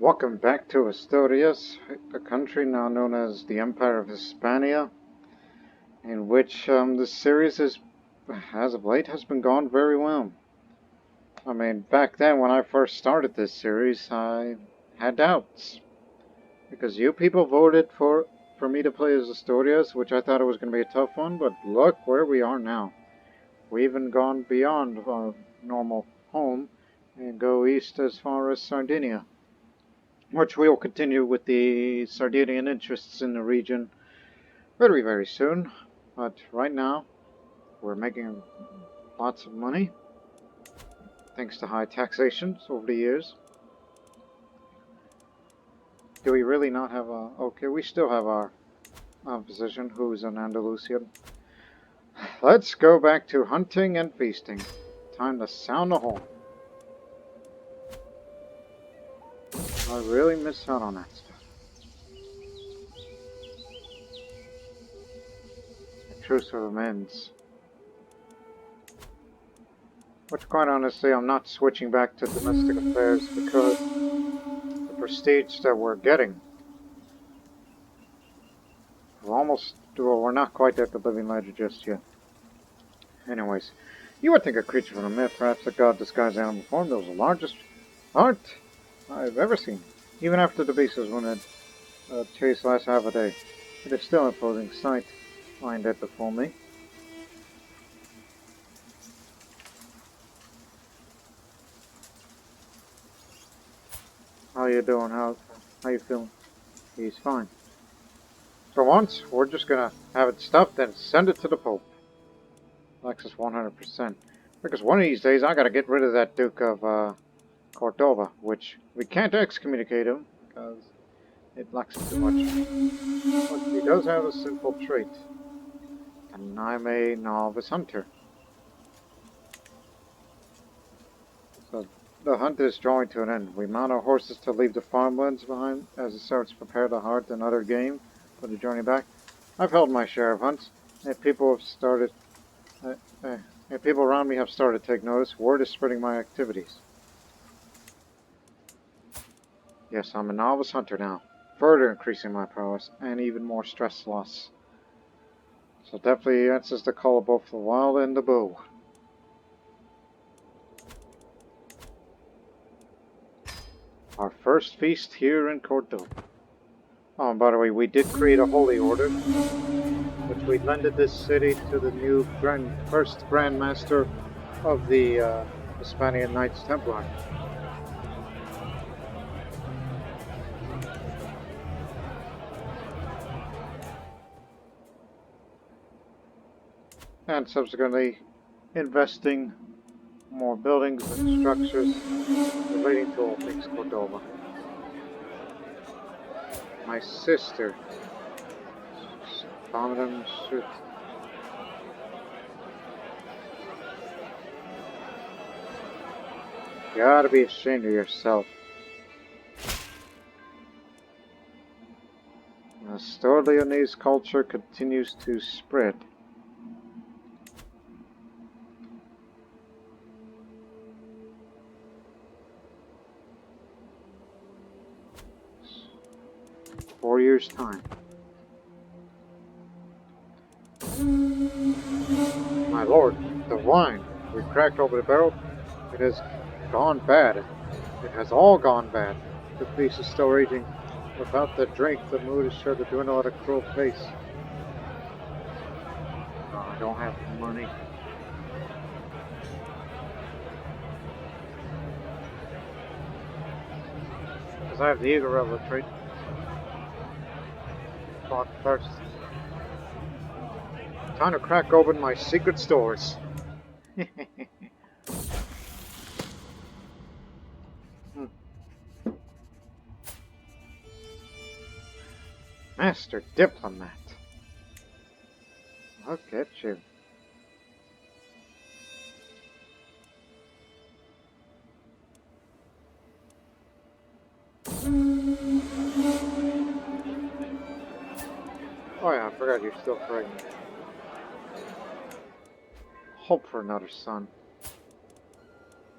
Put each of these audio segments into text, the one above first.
Welcome back to Asturias, a country now known as the Empire of Hispania, in which this series is, as of late, has been going very well. I mean, back then when I first started this series, I had doubts, because you people voted for me to play as Asturias, which I thought it was going to be a tough one, but look where we are now. We've even gone beyond our normal home and go east as far as Sardinia, which we will continue with the Sardinian interests in the region very, very soon. But right now, we're making lots of money, thanks to high taxations over the years. Do we really not have a... Okay, we still have our opposition, who's an Andalusian. Let's go back to hunting and feasting. Time to sound the horn. I really miss out on that stuff. A truce of amends. Which, quite honestly, I'm not switching back to domestic affairs because the prestige that we're getting. We're not quite at the living ledger just yet. Anyways, you would think a creature from a myth, perhaps a god disguised animal form, that was the largest art I've ever seen. Even after the beast was wounded, chase last half a day. It is still an imposing sight, lying dead before me. How you doing? How you feeling? He's fine. For once, we're just gonna have it stuffed and send it to the Pope. Alexis 100%. Because one of these days I gotta get rid of that Duke of Cordova, which we can't excommunicate him because it lacks too much. But he does have a sinful trait. And I'm a novice hunter. So the hunt is drawing to an end. We mount our horses to leave the farmlands behind as it starts to prepare the heart and other game for the journey back. I've held my share of hunts, and people around me have started to take notice. Word is spreading my activities. Yes, I'm a novice hunter now, further increasing my prowess and even more stress loss. So definitely answers the call of both the wild and the bow. Our first feast here in Cordova. Oh, and by the way, we did create a holy order, which we lended this city to the new first Grand Master of the Hispanian Knights Templar. And subsequently investing more buildings and structures relating to all things Cordova. My sister, Dominum should. You gotta be ashamed of yourself. Astor Leonese culture continues to spread. Four years' time. My lord, the wine we cracked over the barrel, it has gone bad. It has all gone bad. The feast is still raging. Without the drink, the mood is sure to dwindle at a cruel pace. Oh, I don't have money. Because I have the Eagle Rebel trait. Thought first. Time to crack open my secret stores. Master Diplomat. Look at you. Oh yeah, I forgot you're still pregnant. Hope for another son.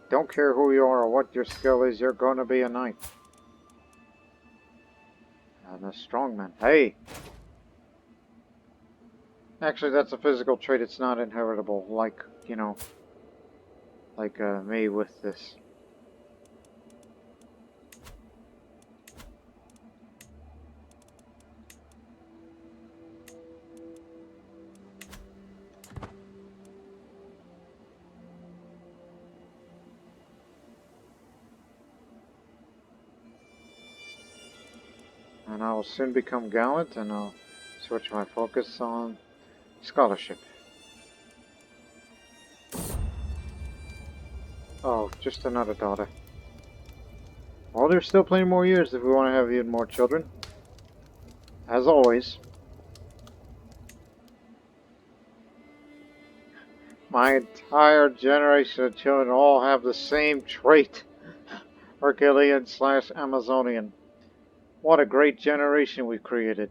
Don't care who you are or what your skill is, you're gonna be a knight. And a strongman. Hey! Actually, that's a physical trait. It's not inheritable. Like, you know, like me with this. And I will soon become gallant, and I'll switch my focus on scholarship. Oh, just another daughter. Well, there's still plenty more years if we want to have even more children. As always. My entire generation of children all have the same trait. Herculean / Amazonian. What a great generation we've created.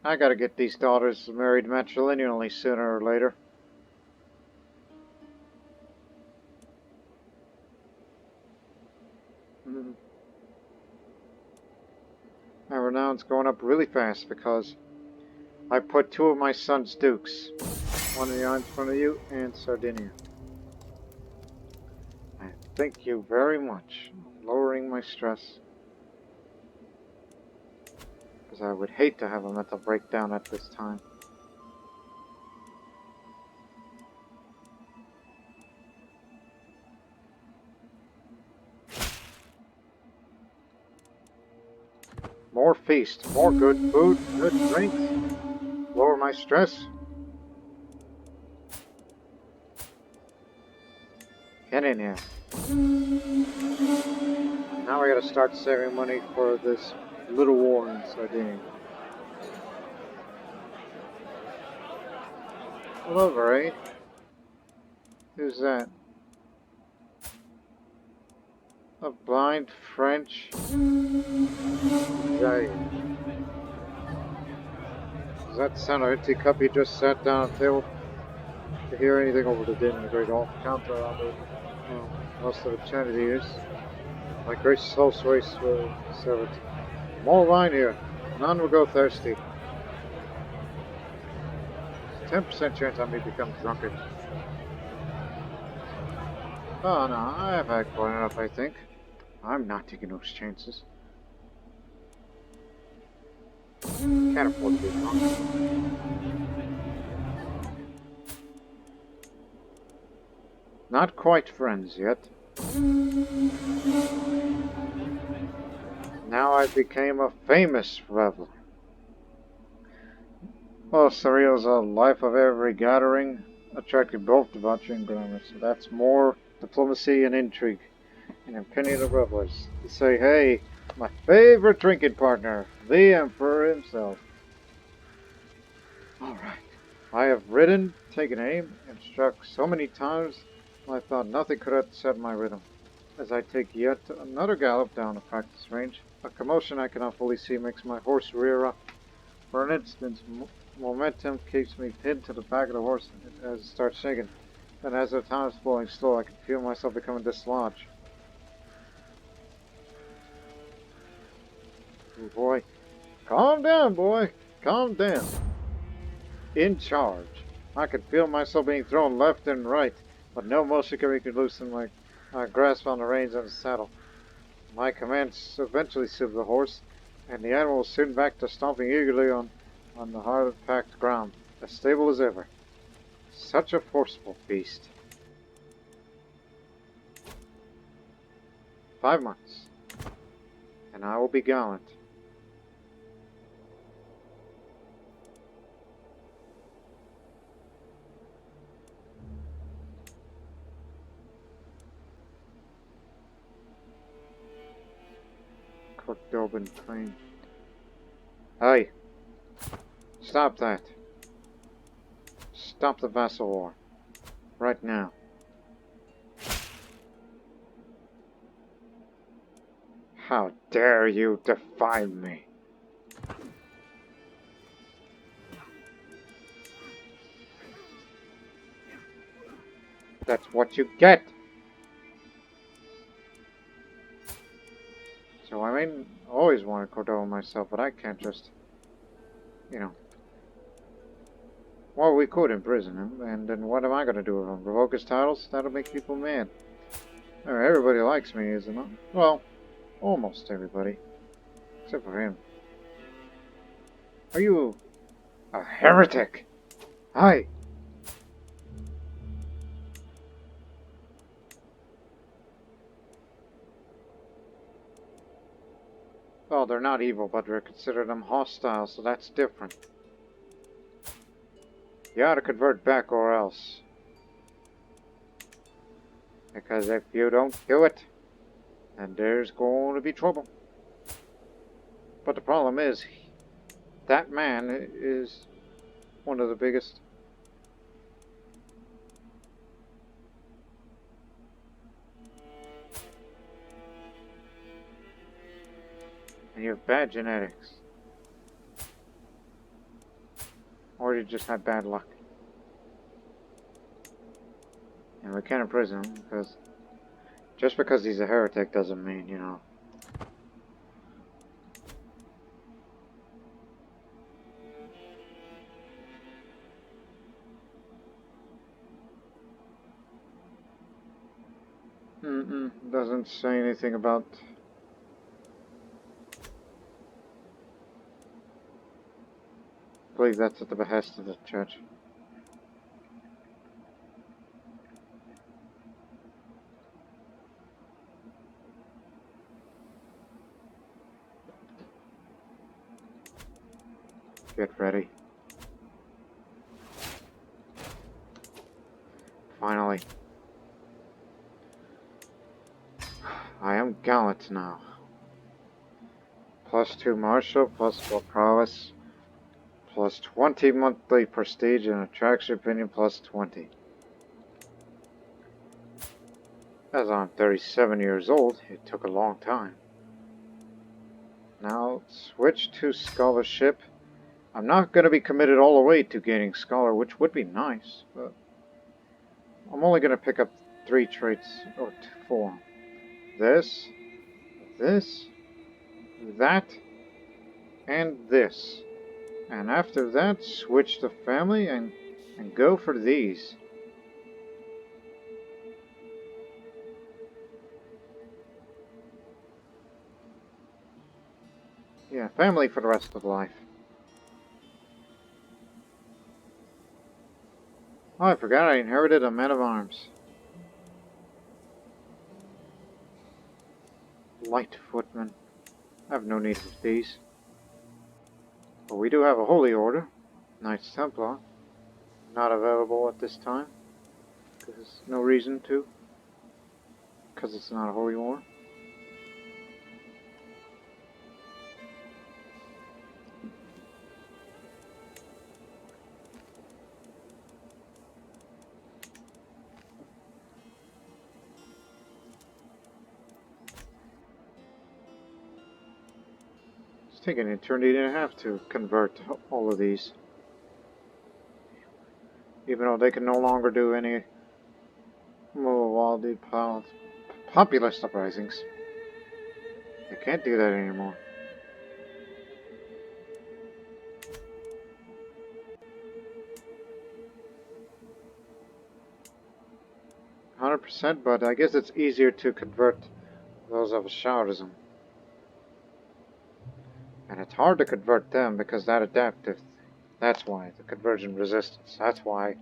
I gotta get these daughters married matrilineally sooner or later. And renown's going up really fast because I put 2 of my sons dukes. One in the island in front of you and Sardinia. I thank you very much for lowering my stress. Because I would hate to have a mental breakdown at this time. More feast, more good food, good drinks. Lower my stress. Get in here. Now I gotta start saving money for this little war in Sardinia. Hello, Ray. Who's that? A blind French giant. Does that sound like a teacup you just sat down at the table to hear anything over the din in the great hall? Counter on the most of eternity years. My gracious host race will serve it. More wine here. None will go thirsty. 10% chance I may become drunkard. Oh no, I have had quite enough, I think. I'm not taking those chances. Can't afford to be drunk. Not quite friends yet. Now I became a famous reveler. Well, Surreal's a life of every gathering attracted both debauchery and glamour, so that's more diplomacy and intrigue. And opinion of revelers. To say, hey, my favorite drinking partner, the Emperor himself. Alright. I have ridden, taken aim, and struck so many times I thought nothing could upset my rhythm. As I take yet another gallop down the practice range, a commotion I cannot fully see makes my horse rear up. For an instant, momentum keeps me pinned to the back of the horse as it starts shaking. Then as the time is flowing slow, I can feel myself becoming dislodged. Oh boy. Calm down, boy. Calm down. In charge. I could feel myself being thrown left and right, but no motion could loosen my grasp on the reins of the saddle. My commands eventually soothed the horse, and the animal was soon back to stomping eagerly on the hard-packed ground, as stable as ever. Such a forceful beast. 5 months, and I will be gallant. Cooked, open, clean. Hey! Stop that. Stop the vassal war. Right now. How dare you defy me? That's what you get! always wanted Cordoba myself, but I can't just, you know. Well, we could imprison him, and then what am I going to do with him? Revoke his titles? That'll make people mad. Everybody likes me, isn't it? Well, almost everybody. Except for him. Are you a heretic? Hi! Well, they're not evil, but we consider them hostile, so that's different. You ought to convert back or else. Because if you don't do it, then there's going to be trouble. But the problem is, that man is one of the biggest. And you have bad genetics. Or you just have bad luck. And we can't imprison him, because just because he's a heretic doesn't mean, you know. Doesn't say anything about... I believe that's at the behest of the church. Get ready. Finally. I am gallant now. +2 martial, +4 prowess, +20 monthly prestige and attraction opinion, +20. As I'm 37 years old, it took a long time. Now, switch to scholarship. I'm not going to be committed all the way to gaining scholar, which would be nice, but I'm only going to pick up 3 traits, or 4. This, that, and this. And after that, switch to family and go for these. Yeah, family for the rest of life. Oh, I forgot I inherited a man of arms. Light footman. I have no need of these. But we do have a holy order. Knights Templar. Not available at this time. Because there's no reason to. Because it's not a holy war. It's taking an eternity and a half to convert all of these. Even though they can no longer do any Wild populist uprisings. They can't do that anymore. %, but I guess it's easier to convert those of Shaurism. And it's hard to convert them because that adaptive. That's why, the conversion resistance. That's why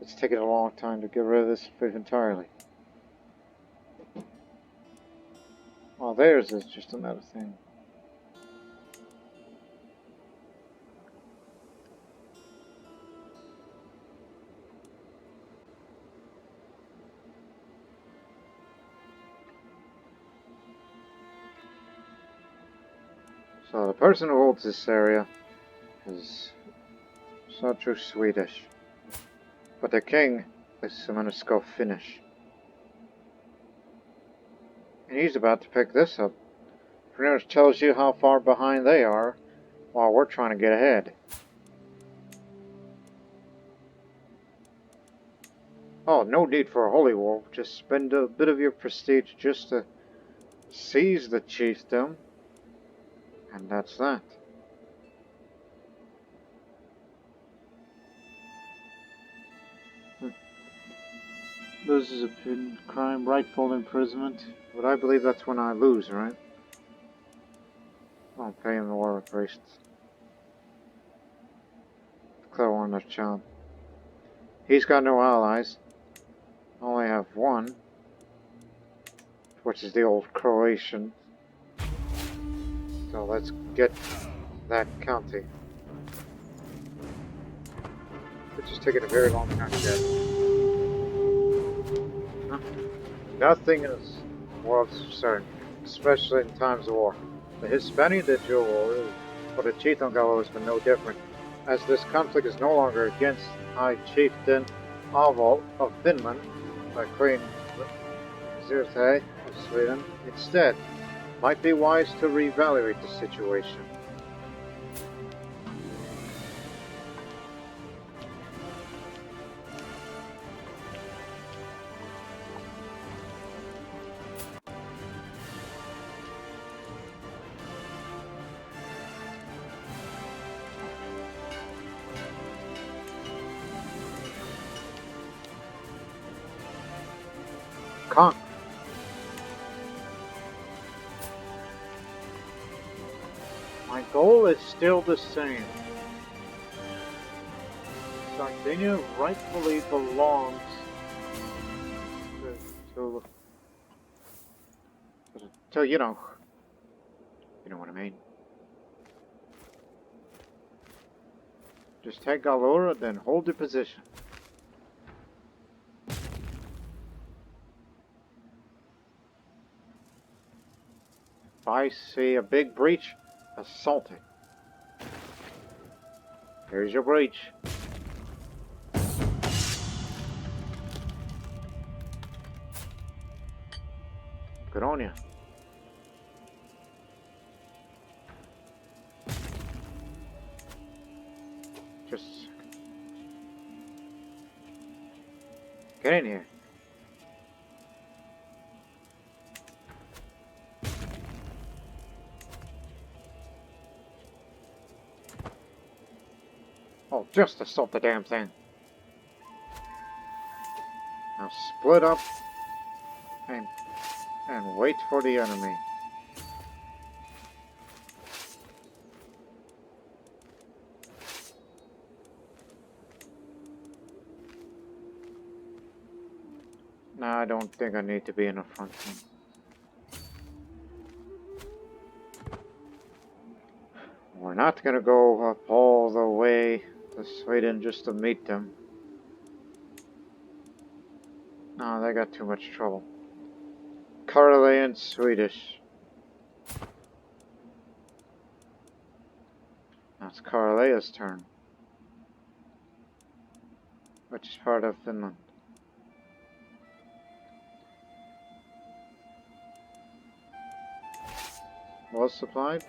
it's taken a long time to get rid of this entirely. Well, theirs is just another thing. So the person who holds this area is so true Swedish. But the king is Semenusko Finnish. And he's about to pick this up. Pretty much tells you how far behind they are while we're trying to get ahead. Oh, no need for a holy war. Just spend a bit of your prestige just to seize the chiefdom And that's that. Loses a pin, crime, rightful imprisonment. But I believe that's when I lose, right? I'll pay him the war reparations. Declare war on their child. He's got no allies. Only have one, which is the old Croatian. So let's get that county. Which is taking a very long time to get. Huh? Nothing is world's concern, especially in times of war. The Hispania did dual war, but the Chieftain Gallo has been no different, as this conflict is no longer against High Chieftain Avo of Finland by Queen Zirte of Sweden. Instead, might be wise to reevaluate the situation. Conk. My goal is still the same. Sardinia rightfully belongs to you know what I mean. Just take Galora, then hold your position. If I see a big breach, assault it. Here's your breach. Good on you. Just get in here. Oh, just assault the damn thing. Now split up and wait for the enemy. No, I don't think I need to be in the front line. We're not gonna go up all the way to Sweden just to meet them. No, they got too much trouble. Karelian Swedish. Now it's Karelia's turn, which is part of Finland. Well supplied.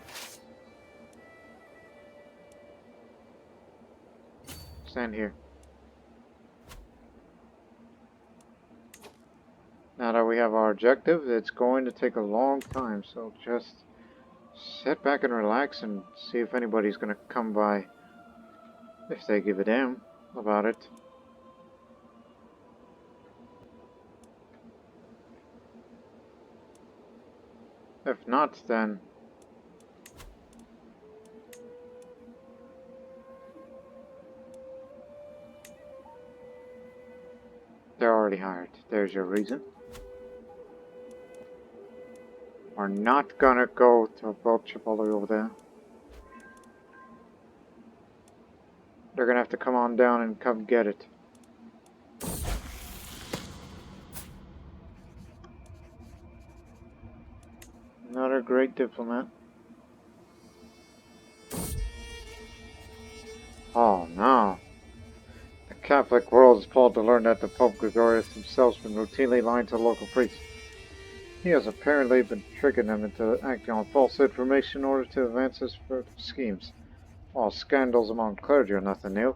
Stand here. Now that we have our objective, it's going to take a long time, so just sit back and relax and see if anybody's going to come by, if they give a damn about it. If not, then they're already hired. There's your reason. We're not gonna go to Bolchapoli over there. They're gonna have to come on down and come get it. Another great diplomat. Oh no. The Catholic world is appalled to learn that the Pope Gregorius himself has been routinely lying to the local priests. He has apparently been tricking them into acting on false information in order to advance his further schemes. While scandals among clergy are nothing new,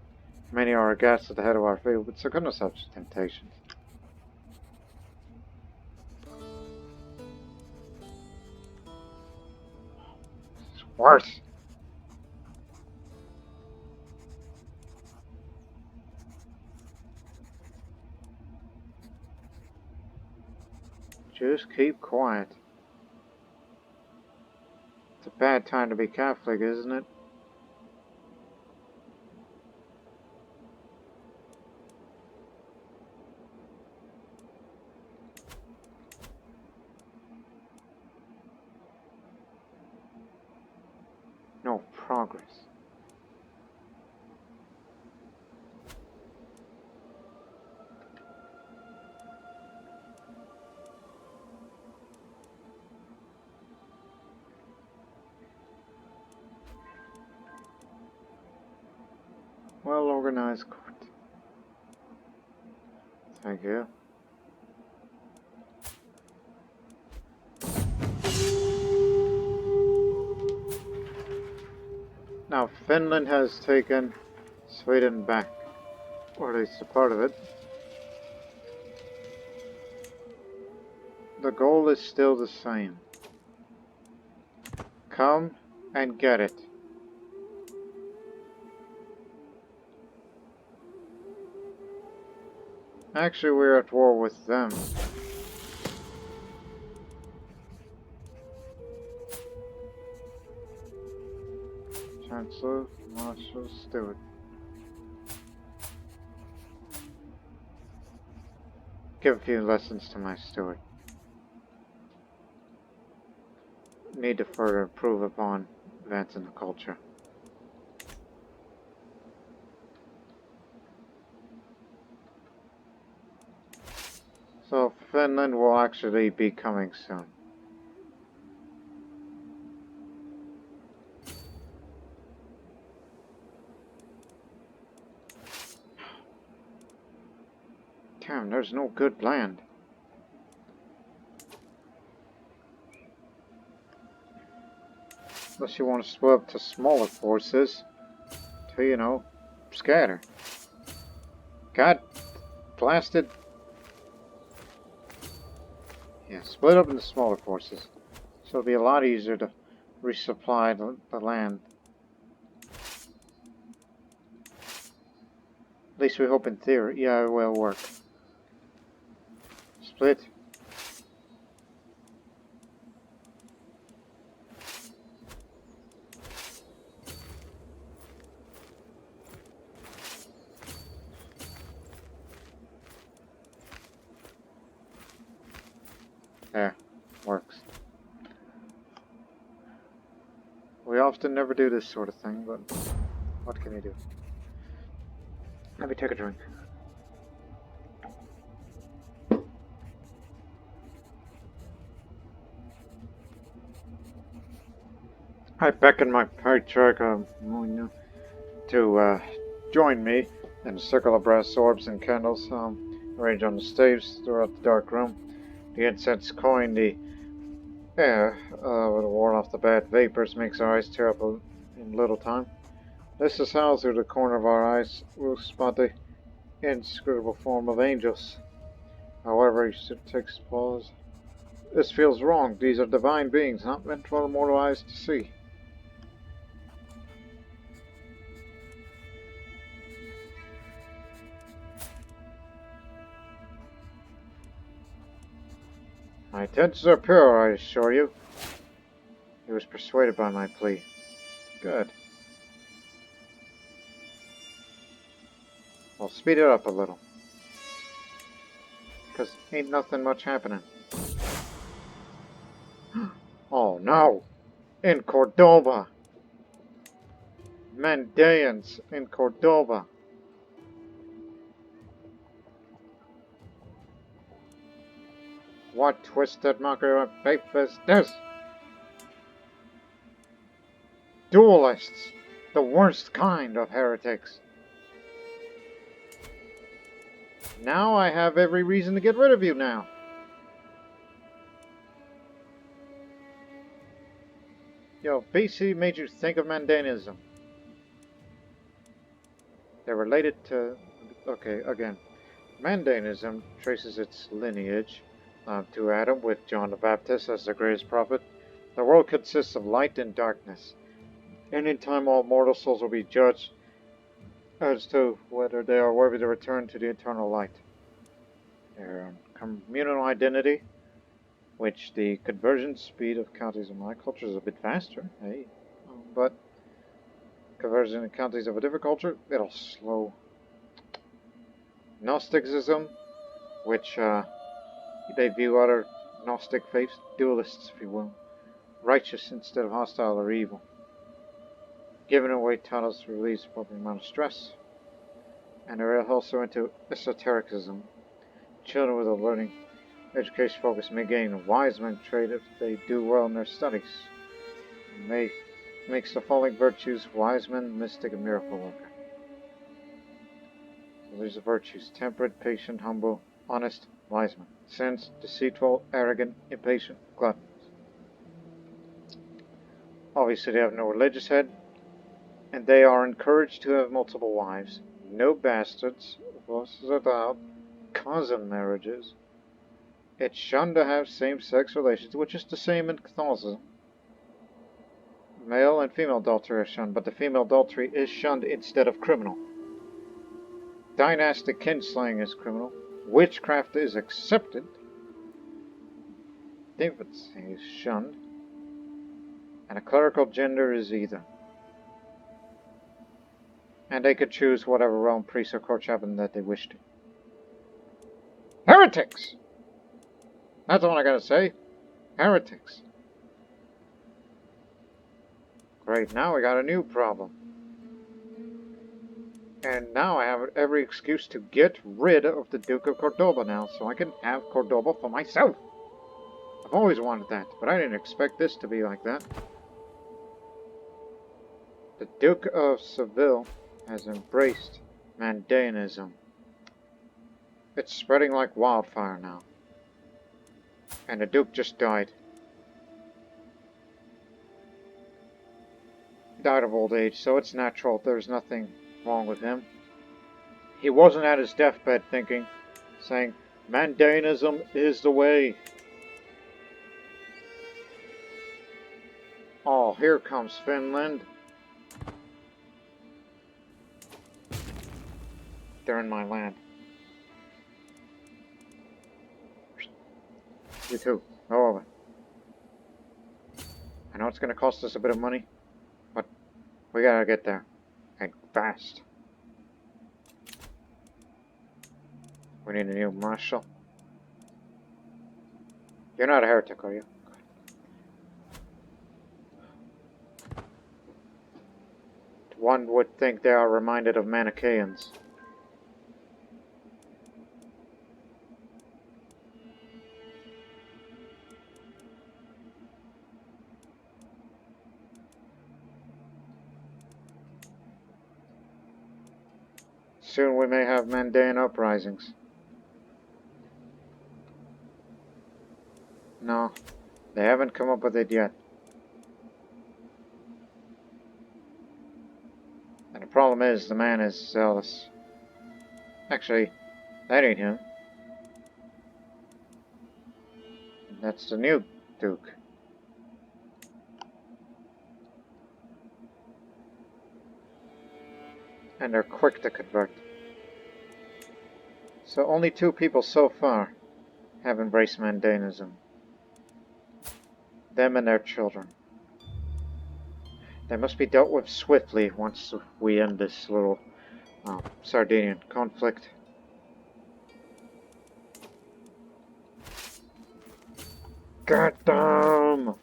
many are aghast at the head of our faith would succumb to such temptations. What? Just keep quiet. It's a bad time to be Catholic, isn't it? No progress. Well organized court. Thank you. Now Finland has taken Sweden back, or at least a part of it. The goal is still the same. Come and get it. Actually, we're at war with them. Chancellor Marshal Stewart. Give a few lessons to my steward. Need to further improve upon advancing the culture. So Finland will actually be coming soon. Damn, there's no good land. Unless you want to split up to smaller forces to, you know, scatter. God blasted. Yeah, split up into smaller forces. So it'll be a lot easier to resupply the land. At least we hope in theory. Yeah, it will work. Split. There. Works. We often never do this sort of thing, but what can you do? Let me take a drink. I beckon my patriarch to join me in a circle of brass orbs and candles arranged on the staves throughout the dark room. The incense coin the air will ward off the bad vapors, makes our eyes tear up in little time. This is how through the corner of our eyes we'll spot the inscrutable form of angels. However, he takes pause. This feels wrong. These are divine beings, not meant for our mortal eyes to see. My intentions are pure, I assure you. He was persuaded by my plea. Good. I'll speed it up a little. Because ain't nothing much happening. Oh no! In Cordoba! Mandaeans in Cordoba! What twisted mockery of faith is this? Duelists! The worst kind of heretics! Now I have every reason to get rid of you now! Yo, BC made you think of Mandaeanism. They're related to... Okay, again. Mandaeanism traces its lineage to Adam, with John the Baptist as the greatest prophet. The world consists of light and darkness. And in time all mortal souls will be judged as to whether they are worthy to return to the eternal light. Their communal identity, which the conversion speed of counties in my culture is a bit faster, hey, but conversion in counties of a different culture, it'll slow. Gnosticism, which they view other Gnostic faiths, duelists if you will, righteous instead of hostile or evil. Giving away titles to release appropriate amount of stress. And they're also into esotericism. Children with a learning education focus may gain a wise man trait if they do well in their studies. May makes the following virtues: wise man, mystic, and miracle worker. So these are virtues: temperate, patient, humble, honest, wise man. Sins: deceitful, arrogant, impatient, gluttonous. Obviously they have no religious head, and they are encouraged to have multiple wives, no bastards, without cousin marriages. It's shunned to have same-sex relations, which is the same in Catholicism. Male and female adultery are shunned, but the female adultery is shunned instead of criminal. Dynastic kinslaying is criminal. Witchcraft is accepted. Infancy is shunned. And a clerical gender is either. And they could choose whatever realm, priest, or court chaplain that they wish to. Heretics! That's all I gotta say. Heretics. Great, now we got a new problem. And now I have every excuse to get rid of the Duke of Cordoba now, so I can have Cordoba for myself. I've always wanted that, but I didn't expect this to be like that. The Duke of Seville has embraced Mandaeanism. It's spreading like wildfire now. And the Duke just died. He died of old age, so it's natural. There's nothing wrong with him. He wasn't at his deathbed saying, Mandaeanism is the way. Oh, here comes Finland. They're in my land. You too. Go over. I know it's going to cost us a bit of money, but we gotta get there. And fast. We need a new marshal. You're not a heretic, are you? One would think they are reminded of Manichaeans. Soon we may have Mandaean uprisings. No, they haven't come up with it yet. And the problem is, the man is zealous. Actually, that ain't him. That's the new Duke. And they're quick to convert. So only 2 people so far have embraced Mandaeanism. Them and their children. They must be dealt with swiftly once we end this little Sardinian conflict. God damn!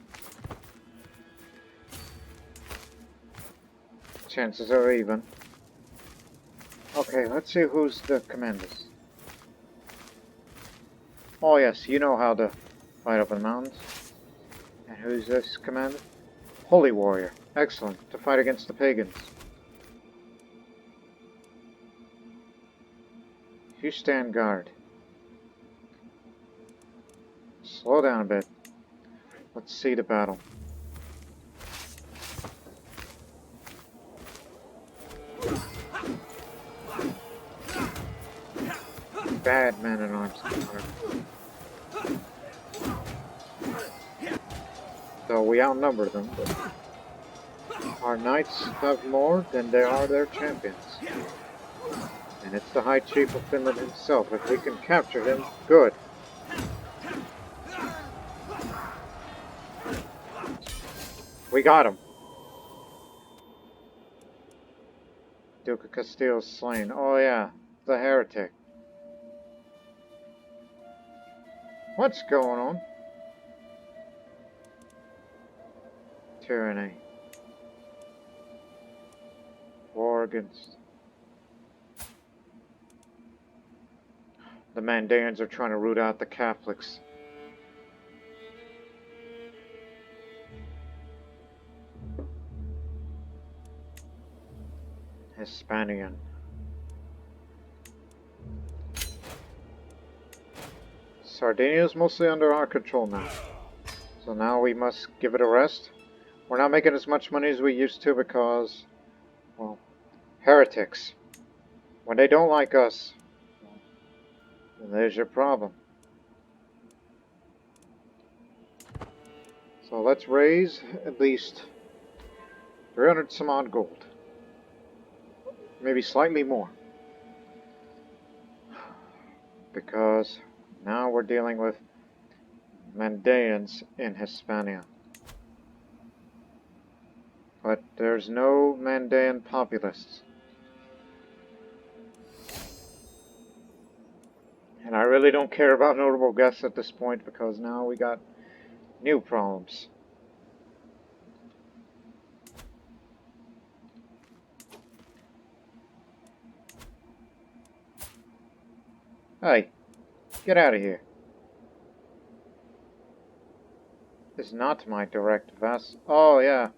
Chances are even. Okay, let's see who's the commanders. Oh yes, you know how to fight up in the mountains. And who's this commander? Holy warrior. Excellent. To fight against the pagans. You stand guard. Slow down a bit. Let's see the battle. Bad man-at-arms. So we outnumber them, but Our knights have more than they are their champions. And it's the High Chief of Finland himself. If we can capture him, good. We got him. Duke of Castile slain. Oh yeah, the heretic. What's going on? Tyranny. War against... The Mandaeans are trying to root out the Catholics. Hispanian. Sardinia is mostly under our control now. So now we must give it a rest. We're not making as much money as we used to because, well, heretics. When they don't like us, then there's your problem. So let's raise at least 300 some odd gold. Maybe slightly more. Because now we're dealing with Mandaeans in Hispania. But there's no Mandaean populists. And I really don't care about notable guests at this point because now we got new problems. Hey, get out of here. This is not my direct vassal. Oh yeah,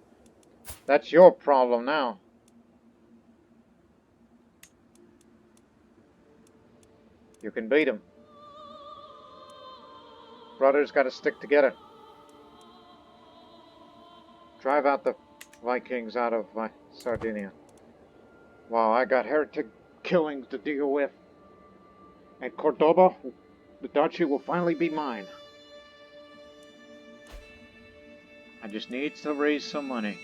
that's your problem now. You can beat him. Brothers gotta stick together. Drive out the Vikings out of Sardinia. Wow, I got heretic killings to deal with. And Cordoba, the duchy will finally be mine. I just need to raise some money.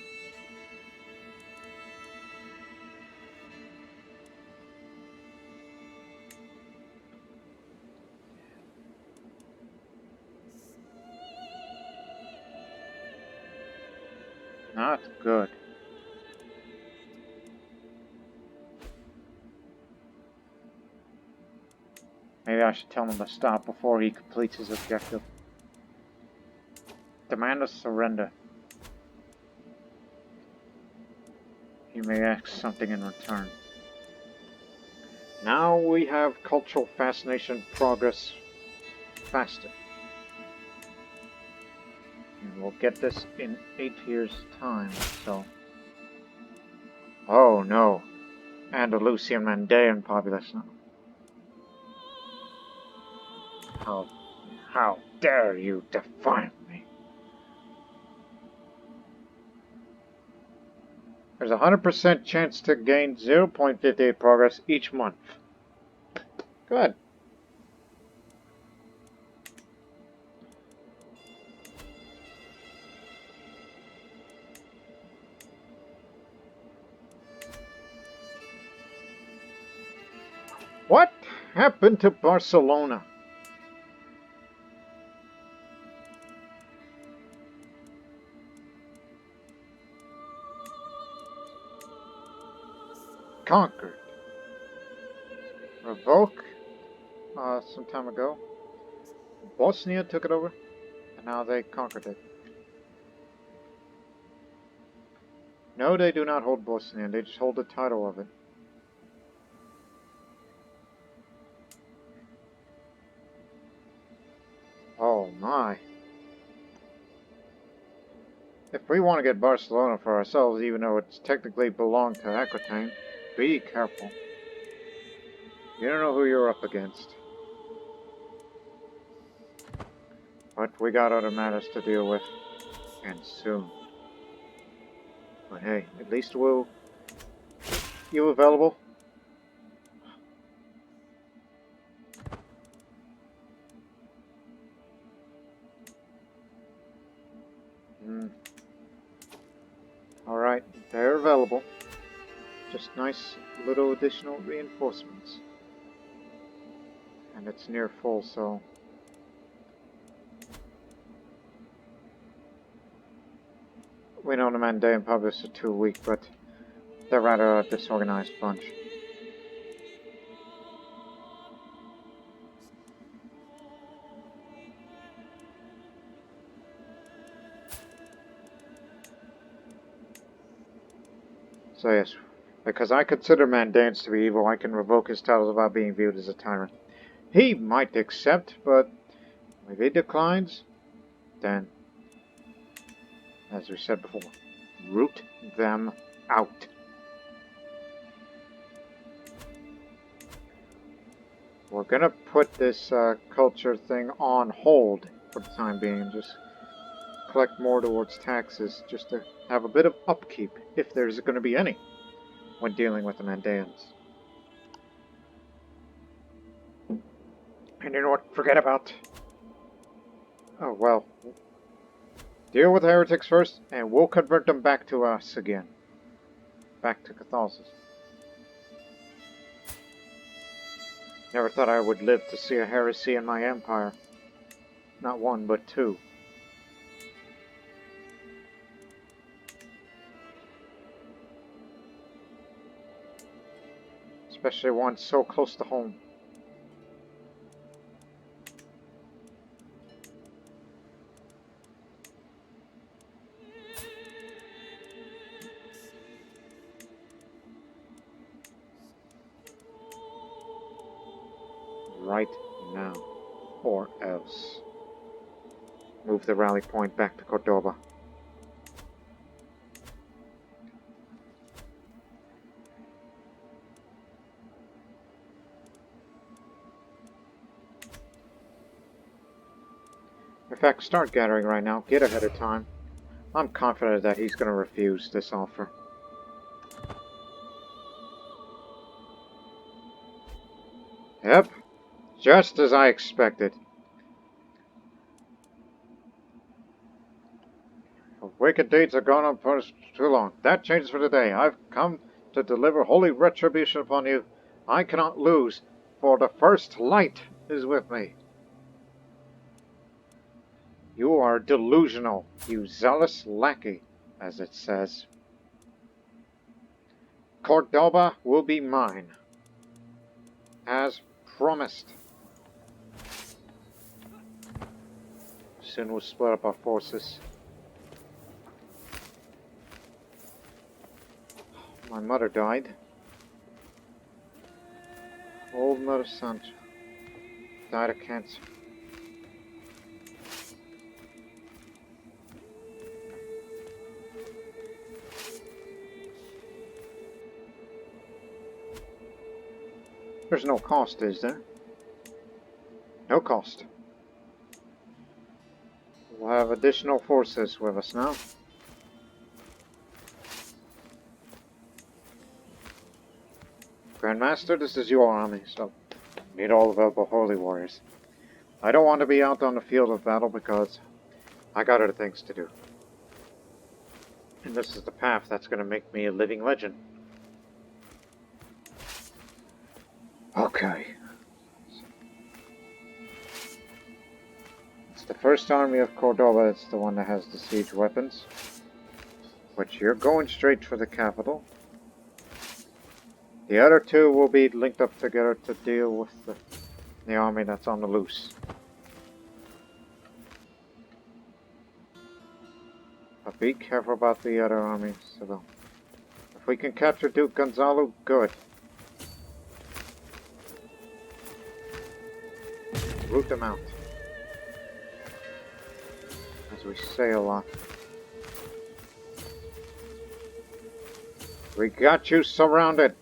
Not good. Maybe I should tell him to stop before he completes his objective. Demand a surrender. He may ask something in return. Now we have cultural fascination progress faster. And we'll get this in 8 years' time, so... Oh no. Andalusian Mandaean populace now. How dare you defy me? There's a 100% chance to gain 0.58 progress each month. Good. What happened to Barcelona? Conquered. Revoke some time ago. Bosnia took it over, and now they conquered it. No, they do not hold Bosnia, they just hold the title of it. Oh my. If we want to get Barcelona for ourselves, even though it's technically belonged to Aquitaine, be careful. You don't know who you're up against. But we got other matters to deal with, and soon. But hey, at least you available? Alright, there trouble. Just nice little additional reinforcements. And it's near full, so... We know the Mandaean publics are too weak, but they're rather a disorganized bunch. So yes, because I consider Mandaeans to be evil, I can revoke his titles without being viewed as a tyrant. He might accept, but if he declines, then, as we said before, root them out. We're gonna put this culture thing on hold for the time being, and just collect more towards taxes, just to have a bit of upkeep, if there's going to be any, when dealing with the Mandaeans. And you know what? Forget about... Oh, well. Deal with heretics first, and we'll convert them back to us again. Back to Catholicism. Never thought I would live to see a heresy in my empire. Not one, but two. Especially one so close to home. Right now, or else. Move the rally point back to Cordoba. In fact, start gathering right now. Get ahead of time. I'm confident that he's going to refuse this offer. Yep. Just as I expected. Wicked deeds have gone unpunished too long. That changes for today. I've come to deliver holy retribution upon you. I cannot lose, for the first light is with me. You are delusional, you zealous lackey, as it says. Cordoba will be mine, as promised. Soon we'll split up our forces. My mother died. Old Mother Sancha died of cancer. There's no cost, is there? No cost. We'll have additional forces with us now. Grandmaster, this is your army, so need all available holy warriors. I don't want to be out on the field of battle because I got other things to do. And this is the path that's going to make me a living legend. Okay. It's the first army of Cordoba. It's the one that has the siege weapons. Which you're going straight for the capital. The other two will be linked up together to deal with the army that's on the loose. But be careful about the other armies. So if we can capture Duke Gonzalo, good. Root them out. As we sail off. We got you surrounded.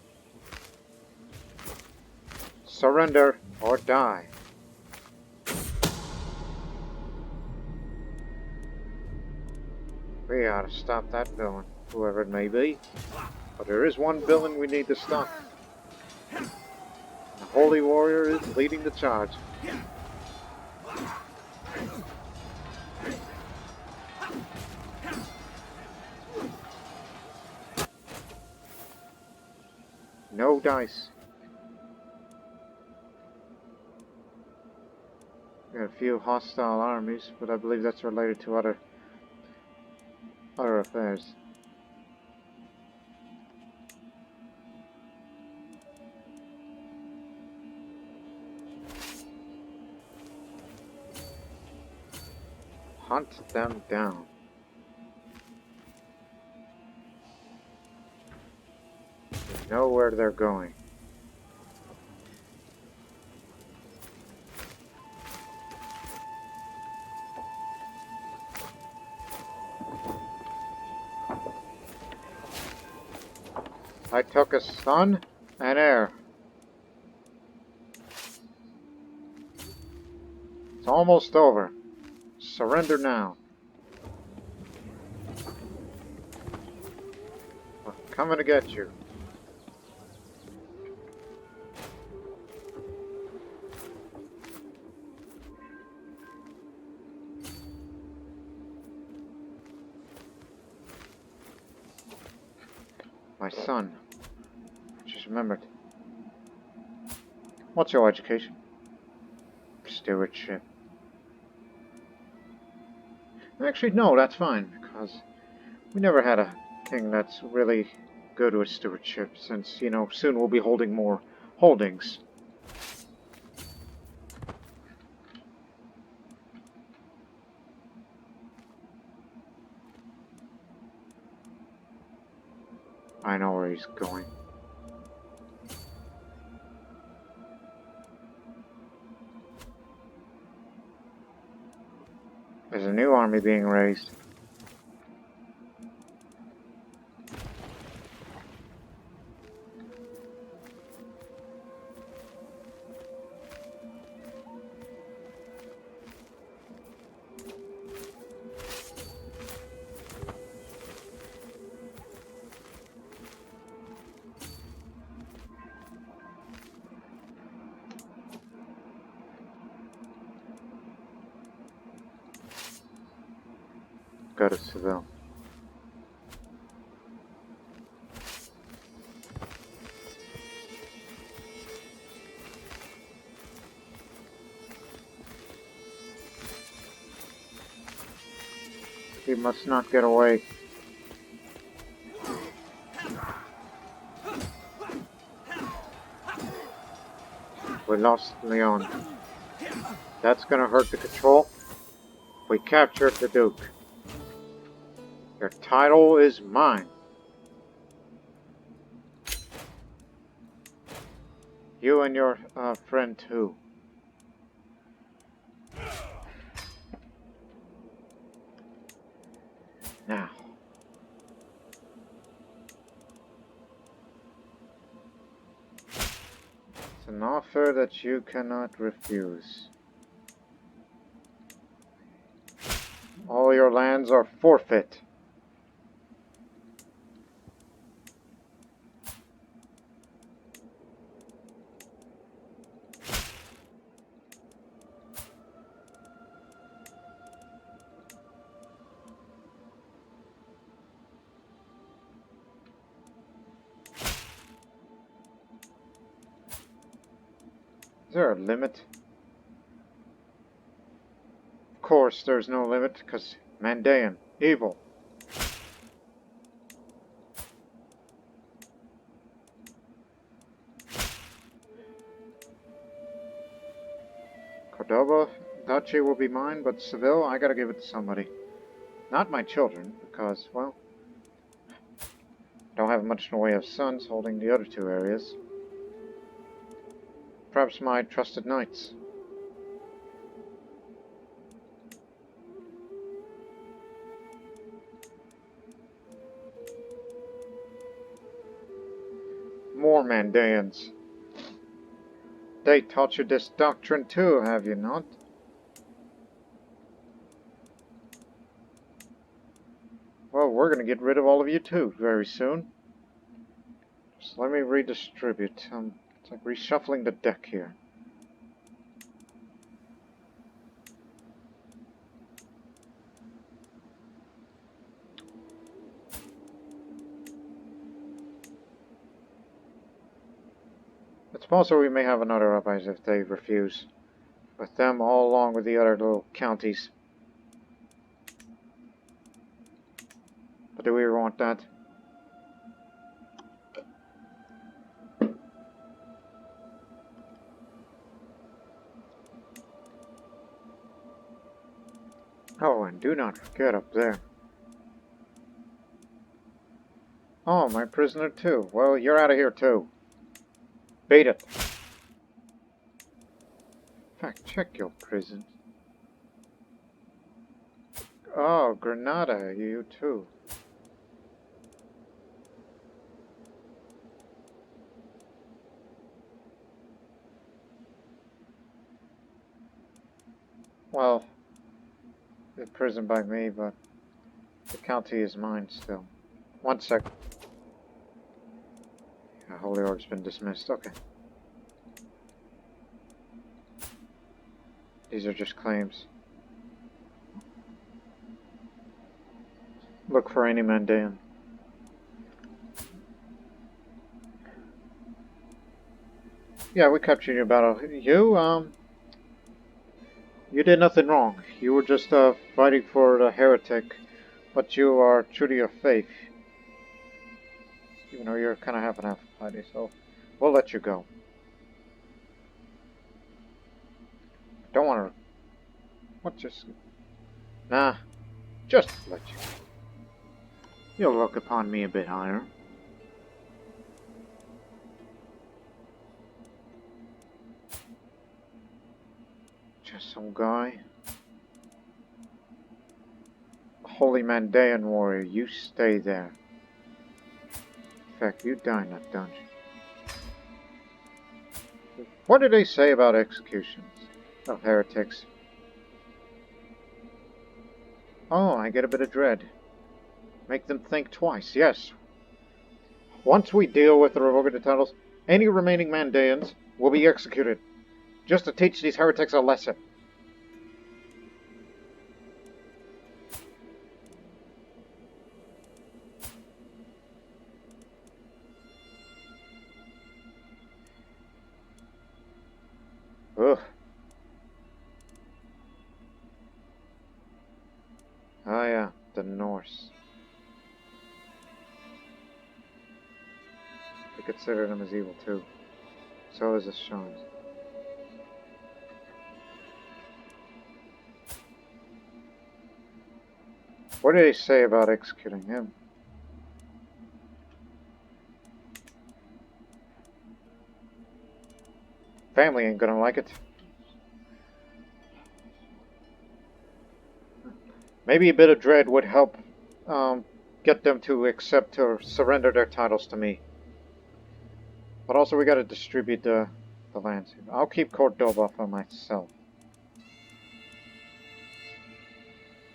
Surrender or die. We ought to stop that villain, whoever it may be. But there is one villain we need to stop. The Holy Warrior is leading the charge. No dice. Got a few hostile armies, but I believe that's related to other affairs. Hunt them down. We know where they're going. I took a son and heir. It's almost over. Surrender now. We're coming to get you. My son. Just remembered. What's your education? Stewardship. Actually, no, that's fine, because we never had a king that's really good with stewardship, since, you know, soon we'll be holding more holdings. I know where he's going. There's a new army being raised. Go to Seville. He must not get away. We lost Leon. That's gonna hurt the control. We captured the Duke. Your title is mine. You and your friend too. Now. It's an offer that you cannot refuse. All your lands are forfeit. Is there a limit? Of course there's no limit, because Mandaean, evil. Cordoba, Duchy will be mine, but Seville, I gotta give it to somebody. Not my children, because, well, I don't have much in the way of sons holding the other two areas. Perhaps my trusted knights. More Mandaeans. They taught you this doctrine too, have you not? Well, we're gonna get rid of all of you too, very soon. Just let me redistribute. It's like reshuffling the deck here. Also, we may have another uprise if they refuse. With them all along with the other little counties. But do we ever want that? Oh, and do not forget up there. Oh, my prisoner too. Well, you're out of here too. Beat it. In fact, check your prison. Oh, Granada, you too. Well, imprisoned by me, but the county is mine still. 1 sec. Holy Order's been dismissed. Okay. These are just claims. Look for any Mandaean. Yeah, we captured your battle. You did nothing wrong. You were just fighting for the heretic, but you are true to your faith. Even though you're kind of half and half party, so we'll let you go. Don't want to. What just? Nah, just let you go. You'll look upon me a bit higher. Just some guy. A holy Mandaean warrior, you stay there. In fact, you die in that dungeon. What did they say about executions of heretics? Oh, I get a bit of dread. Make them think twice, yes. Once we deal with the revocative titles, any remaining Mandaeans will be executed. Just to teach these heretics a lesson. Ugh. Ah, yeah, the Norse. We consider them as evil too. So is the Shans. What did he say about executing him? Family ain't gonna like it. Maybe a bit of dread would help get them to accept or surrender their titles to me. But also we gotta distribute the lands. I'll keep Cordoba for myself.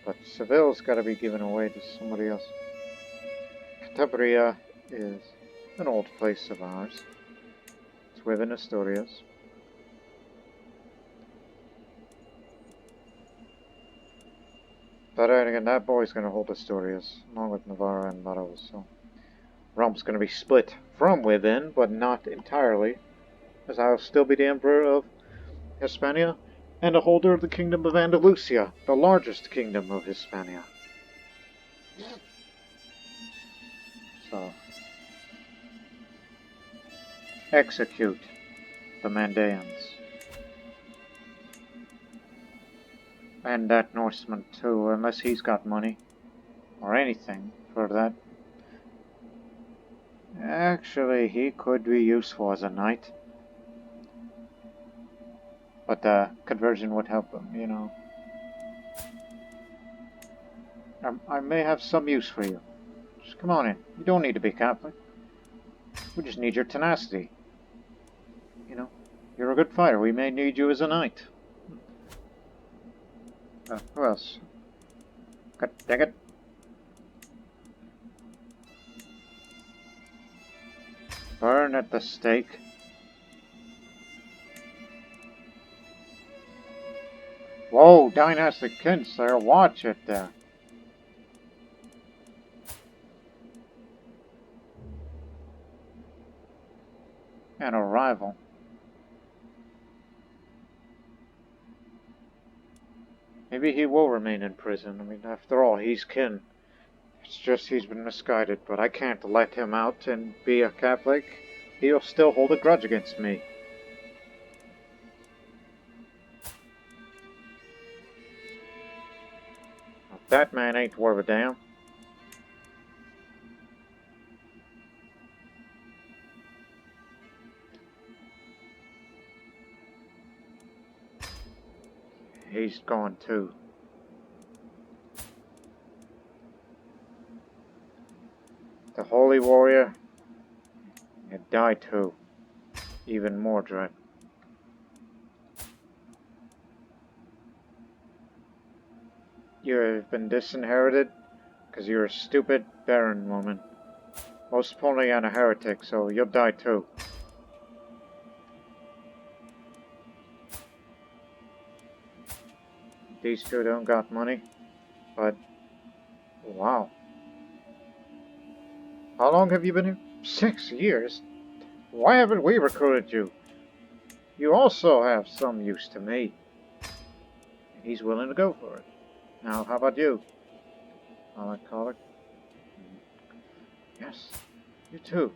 But Seville's gotta be given away to somebody else. Cantabria is an old place of ours. It's within Asturias. But again, that boy's going to hold Asturias, along with Navarra and Maros, so Rome's going to be split from within, but not entirely, as I'll still be the Emperor of Hispania, and a holder of the Kingdom of Andalusia, the largest kingdom of Hispania. So, execute the Mandaeans. And that Norseman too, unless he's got money. Or anything for that. Actually, he could be useful as a knight. But conversion would help him, you know. I may have some use for you. Just come on in. You don't need to be Catholic. We just need your tenacity. You know, you're a good fighter. We may need you as a knight. Who else? God dang it. Burn at the stake. Whoa, dynastic kinks there. Watch it there. And a rival. Maybe he will remain in prison. I mean, after all, he's kin. It's just he's been misguided, but I can't let him out and be a Catholic. He'll still hold a grudge against me. That man ain't worth a damn. He's gone too. The Holy Warrior had died too. Even more dread. You've been disinherited because you're a stupid, barren woman. Most importantly, and a heretic, so you'll die too. These two don't got money, but wow. How long have you been here? 6 years? Why haven't we recruited you? You also have some use to me. He's willing to go for it. Now, how about you? Alcoholic? Yes, you too.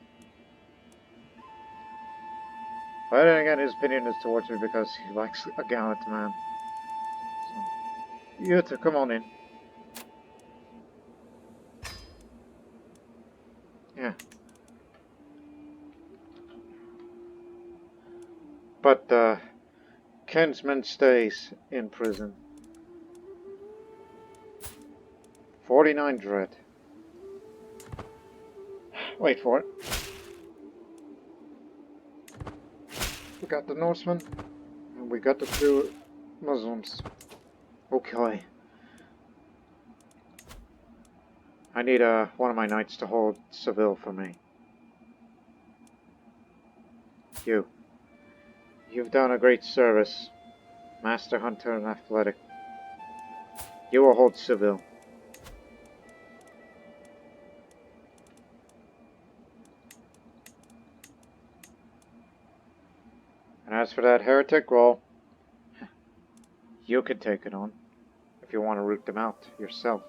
But then again, his opinion is towards me because he likes a gallant man. So, you two, come on in. Yeah. But, kinsman stays in prison. 49 dread. Wait for it. We got the Norsemen, and we got the two Muslims. Okay. I need one of my knights to hold Seville for me. You've done a great service, Master Hunter and Athletic. You will hold Seville. And as for that heretic, well, you can take it on, if you want to root them out yourself.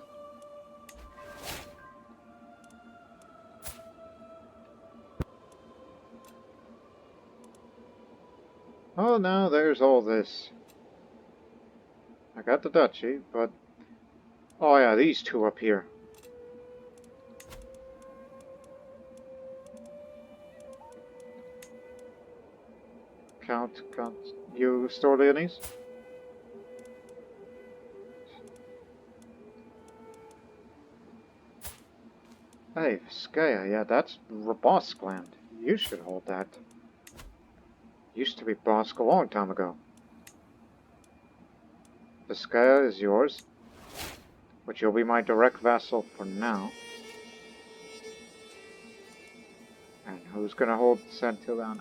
Oh, now there's all this. I got the duchy, but... Oh yeah, these two up here. Count, you Storleones? Hey, Viscaya, yeah, that's Bossk land. You should hold that. Used to be Bossk a long time ago. Viscaya is yours, but you'll be my direct vassal for now. And who's gonna hold Santillana?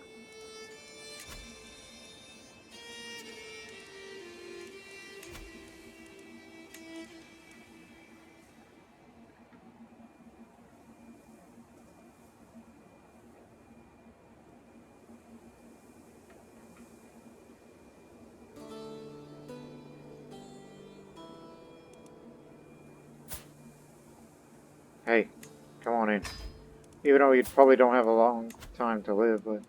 Hey, come on in. Even though you probably don't have a long time to live, but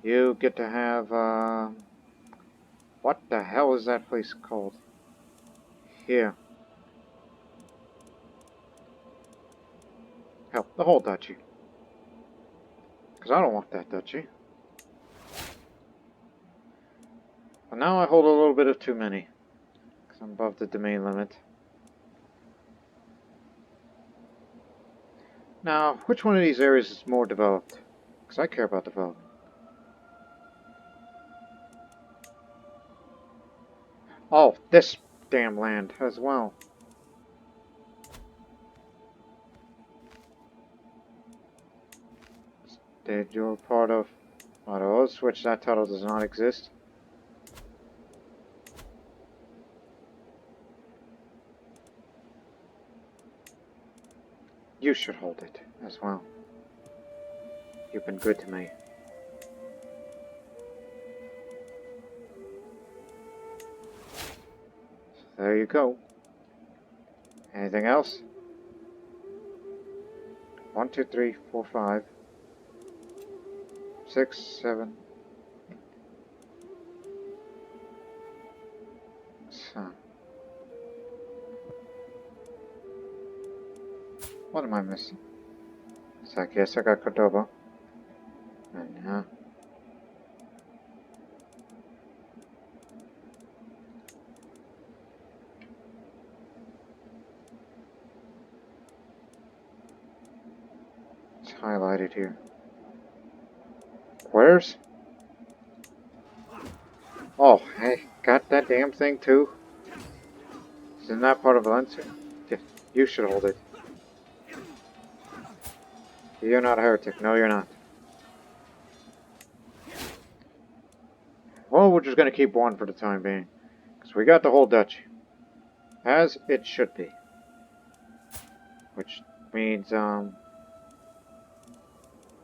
you get to have, what the hell is that place called? Here. Hell, the whole duchy. Because I don't want that duchy. But now I hold a little bit of too many. Because I'm above the domain limit. Now, which one of these areas is more developed? Because I care about development. Oh, this damn land as well. Did you're part of Maros, which that title does not exist. You should hold it as well. You've been good to me. There you go. Anything else? 1, 2, 3, 4, 5, 6, 7. So, what am I missing? So I guess I got Cordoba. And it's highlighted here. Where's? Oh, hey, got that damn thing too? Isn't that part of Valencia? Yeah, you should hold it. You're not a heretic. No, you're not. Well, we're just gonna keep one for the time being. Because we got the whole duchy. As it should be. Which means,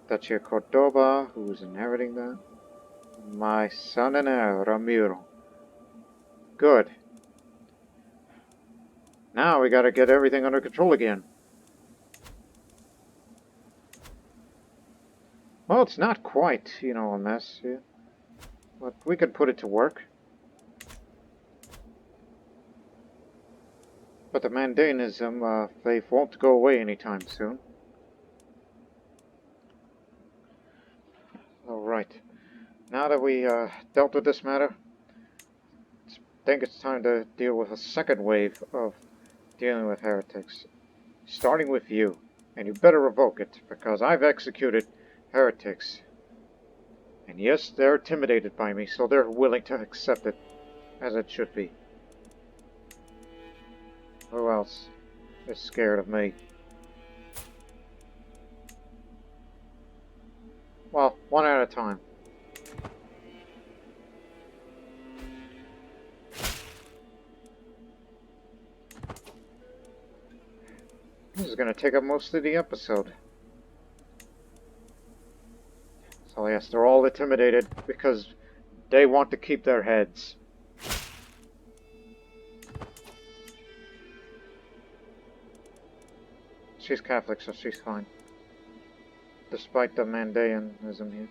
Duchy of Cordoba, who's inheriting that. My son and heir, Ramiro. Good. Now we gotta get everything under control again. Well, it's not quite, you know, a mess here. But we could put it to work. But the Mandaeanism faith won't go away anytime soon. Alright. Now that we dealt with this matter, I think it's time to deal with a second wave of dealing with heretics. Starting with you. And you better revoke it, because I've executed heretics. And yes, they're intimidated by me, so they're willing to accept it as it should be. Who else is scared of me? Well, one at a time. This is going to take up most of the episode. So yes, they're all intimidated because they want to keep their heads. She's Catholic, so she's fine. Despite the Mandaeanism here.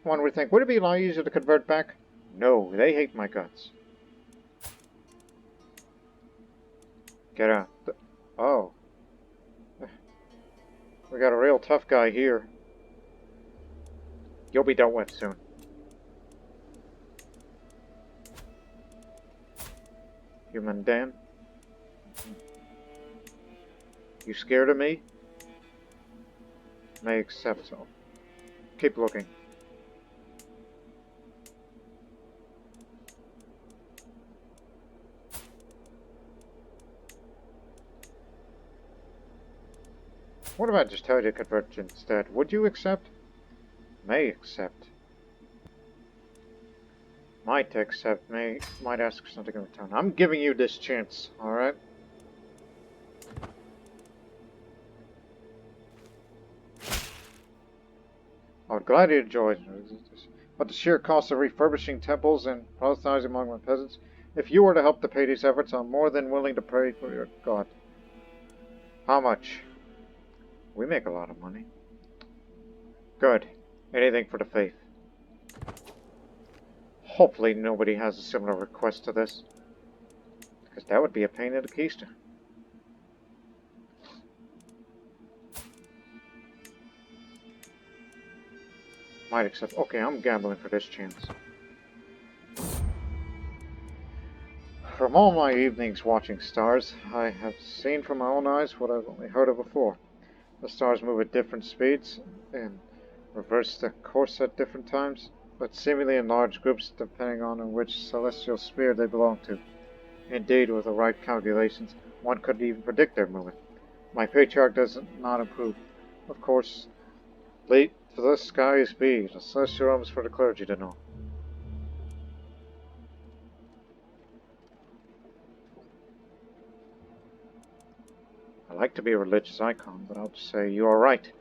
One would think, would it be a lot easier to convert back? No, they hate my guts. Get out. Oh. We got a real tough guy here. You'll be dealt with soon. Human Dan. You scared of me? May accept so. Keep looking. What if I just tell you to convert instead? Would you accept? May accept. Might accept. Might ask for something in return. I'm giving you this chance, alright? I would gladly enjoy this. But the sheer cost of refurbishing temples and proselytizing among my peasants, if you were to help to pay these efforts, I'm more than willing to pray for your God. How much? We make a lot of money. Good. Anything for the faith. Hopefully nobody has a similar request to this. Because that would be a pain in the keister. Might accept. Okay, I'm gambling for this chance. From all my evenings watching stars, I have seen from my own eyes what I've only heard of before. The stars move at different speeds and reverse their course at different times, but seemingly in large groups depending on which celestial sphere they belong to. Indeed, with the right calculations, one could even predict their movement. My patriarch does not improve. Of course, late for the skies be, the celestial realms for the clergy to know. I like to be a religious icon, but I'll just say you are right.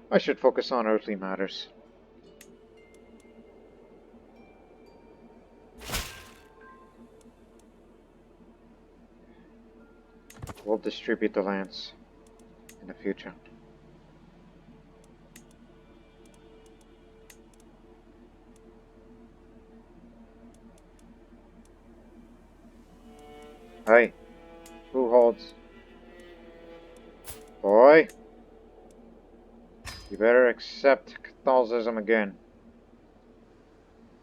I should focus on earthly matters. We'll distribute the lands in the future. Hey, who holds? Boy, you better accept Catholicism again.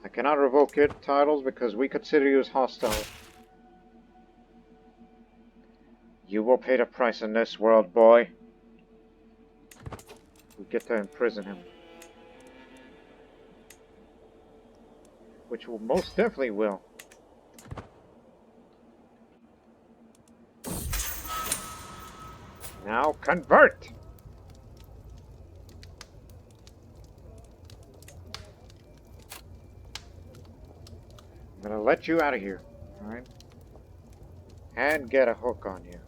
I cannot revoke your titles because we consider you as hostile. You will pay the price in this world, boy. We get to imprison him. Which will most definitely will. Now convert! I'm gonna let you out of here, alright? And get a hook on you.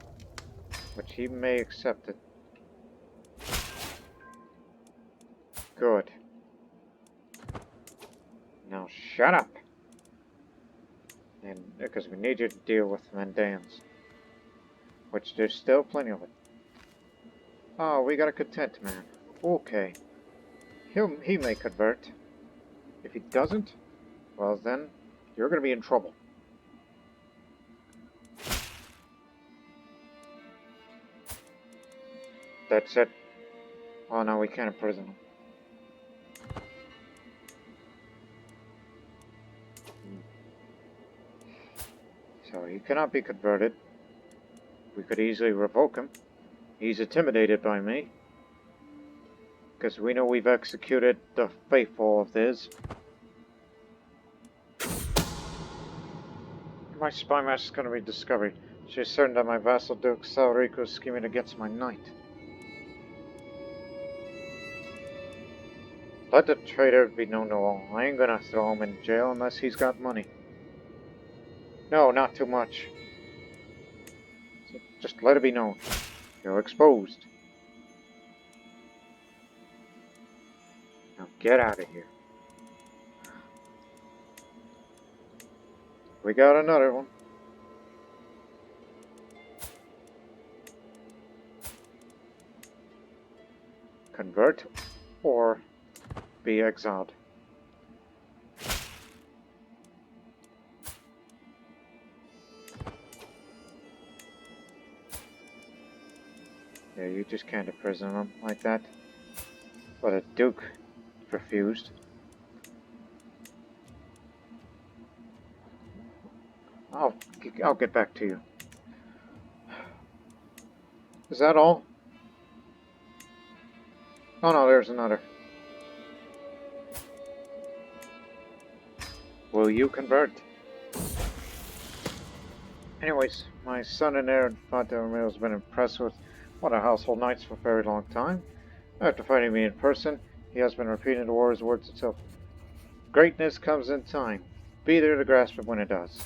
Which he may accept it. Good. Now shut up! And because we need you to deal with Mandaeans. Which there's still plenty of it. Oh, we got a content man. Okay. He may convert. If he doesn't, well then, you're gonna be in trouble. That's it. Oh no, we can't imprison him. So he cannot be converted. We could easily revoke him. He's intimidated by me. Because we know we've executed the faithful of this. My spy master's going to be discovered. She is certain that my vassal Duke Salrico is scheming against my knight. Let the traitor be known to all. I ain't gonna throw him in jail unless he's got money. No, not too much. So just let it be known. You're exposed. Now get out of here. We got another one. Convert or be exiled. Yeah, you just can't imprison him like that. But a duke refused. I'll get back to you. Is that all? Oh no, there's another. Will you convert? Anyways, my son and heir, Father Romeo, has been impressed with one of our household knights for a very long time. After fighting me in person, he has been repeating the warrior's words himself. Greatness comes in time. Be there to grasp it when it does.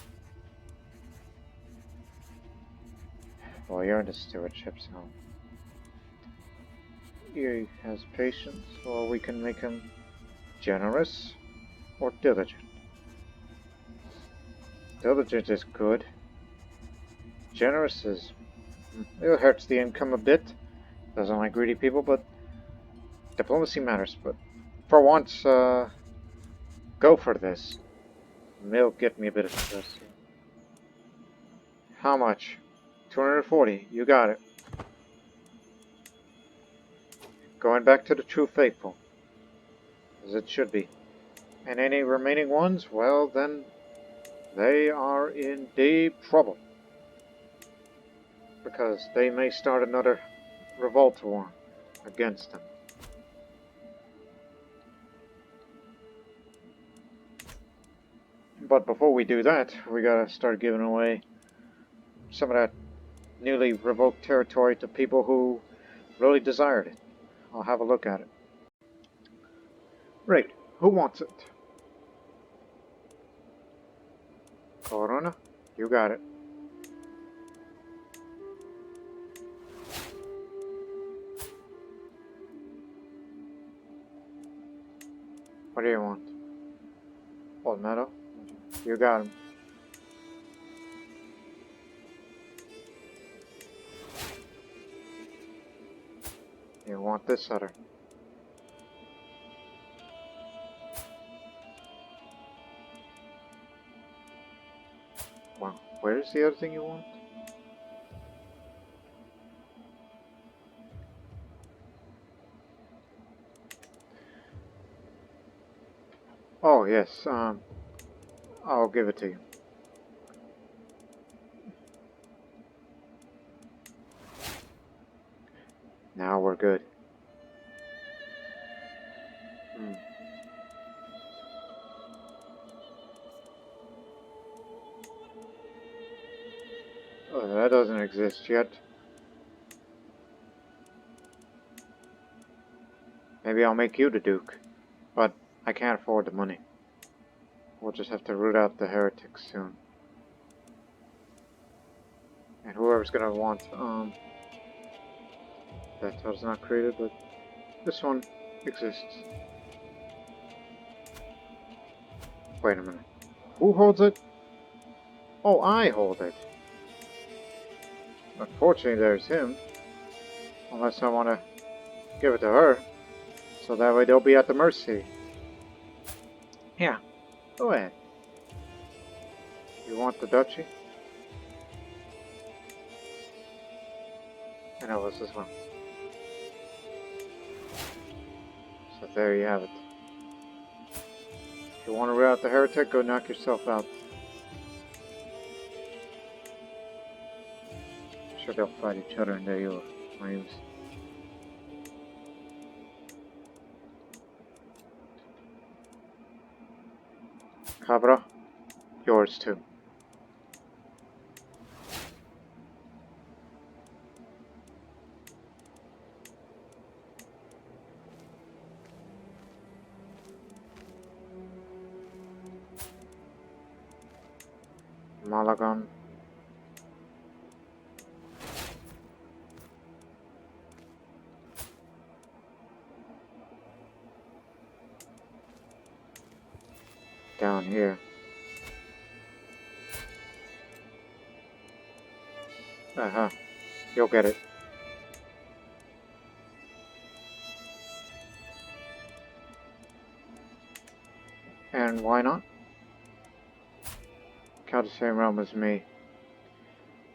Well, you're in the stewardship, so he has patience, or we can make him generous or diligent. Diligent is good. Generous is... it hurts the income a bit. Doesn't like greedy people, but diplomacy matters. But for once, go for this. It'll get me a bit of stress. How much? 240. You got it. Going back to the true faithful. As it should be. And any remaining ones, well then, they are in deep trouble. Because they may start another revolt war against them. But before we do that, we gotta start giving away some of that newly revoked territory to people who really desired it. I'll have a look at it. Right, who wants it? Corona, you got it. What do you want? Old Meadow? You got him. You want this other. Wow, where's the other thing you want? Oh, yes, I'll give it to you. Now we're good. Oh, that doesn't exist yet. Maybe I'll make you the Duke. But I can't afford the money. We'll just have to root out the heretics soon. And whoever's gonna want, that tile's not created, but this one exists. Wait a minute. Who holds it? Oh, I hold it. Unfortunately, there's him. Unless I want to give it to her. So that way they'll be at the mercy. Yeah, go ahead. You want the duchy? And Elvis as well. So there you have it. If you want to root out the heretic, go knock yourself out. I'm sure they'll fight each other in their flames. Cabra, yours too. Malagon. Down here. Uh-huh. You'll get it. And why not? Count the same realm as me.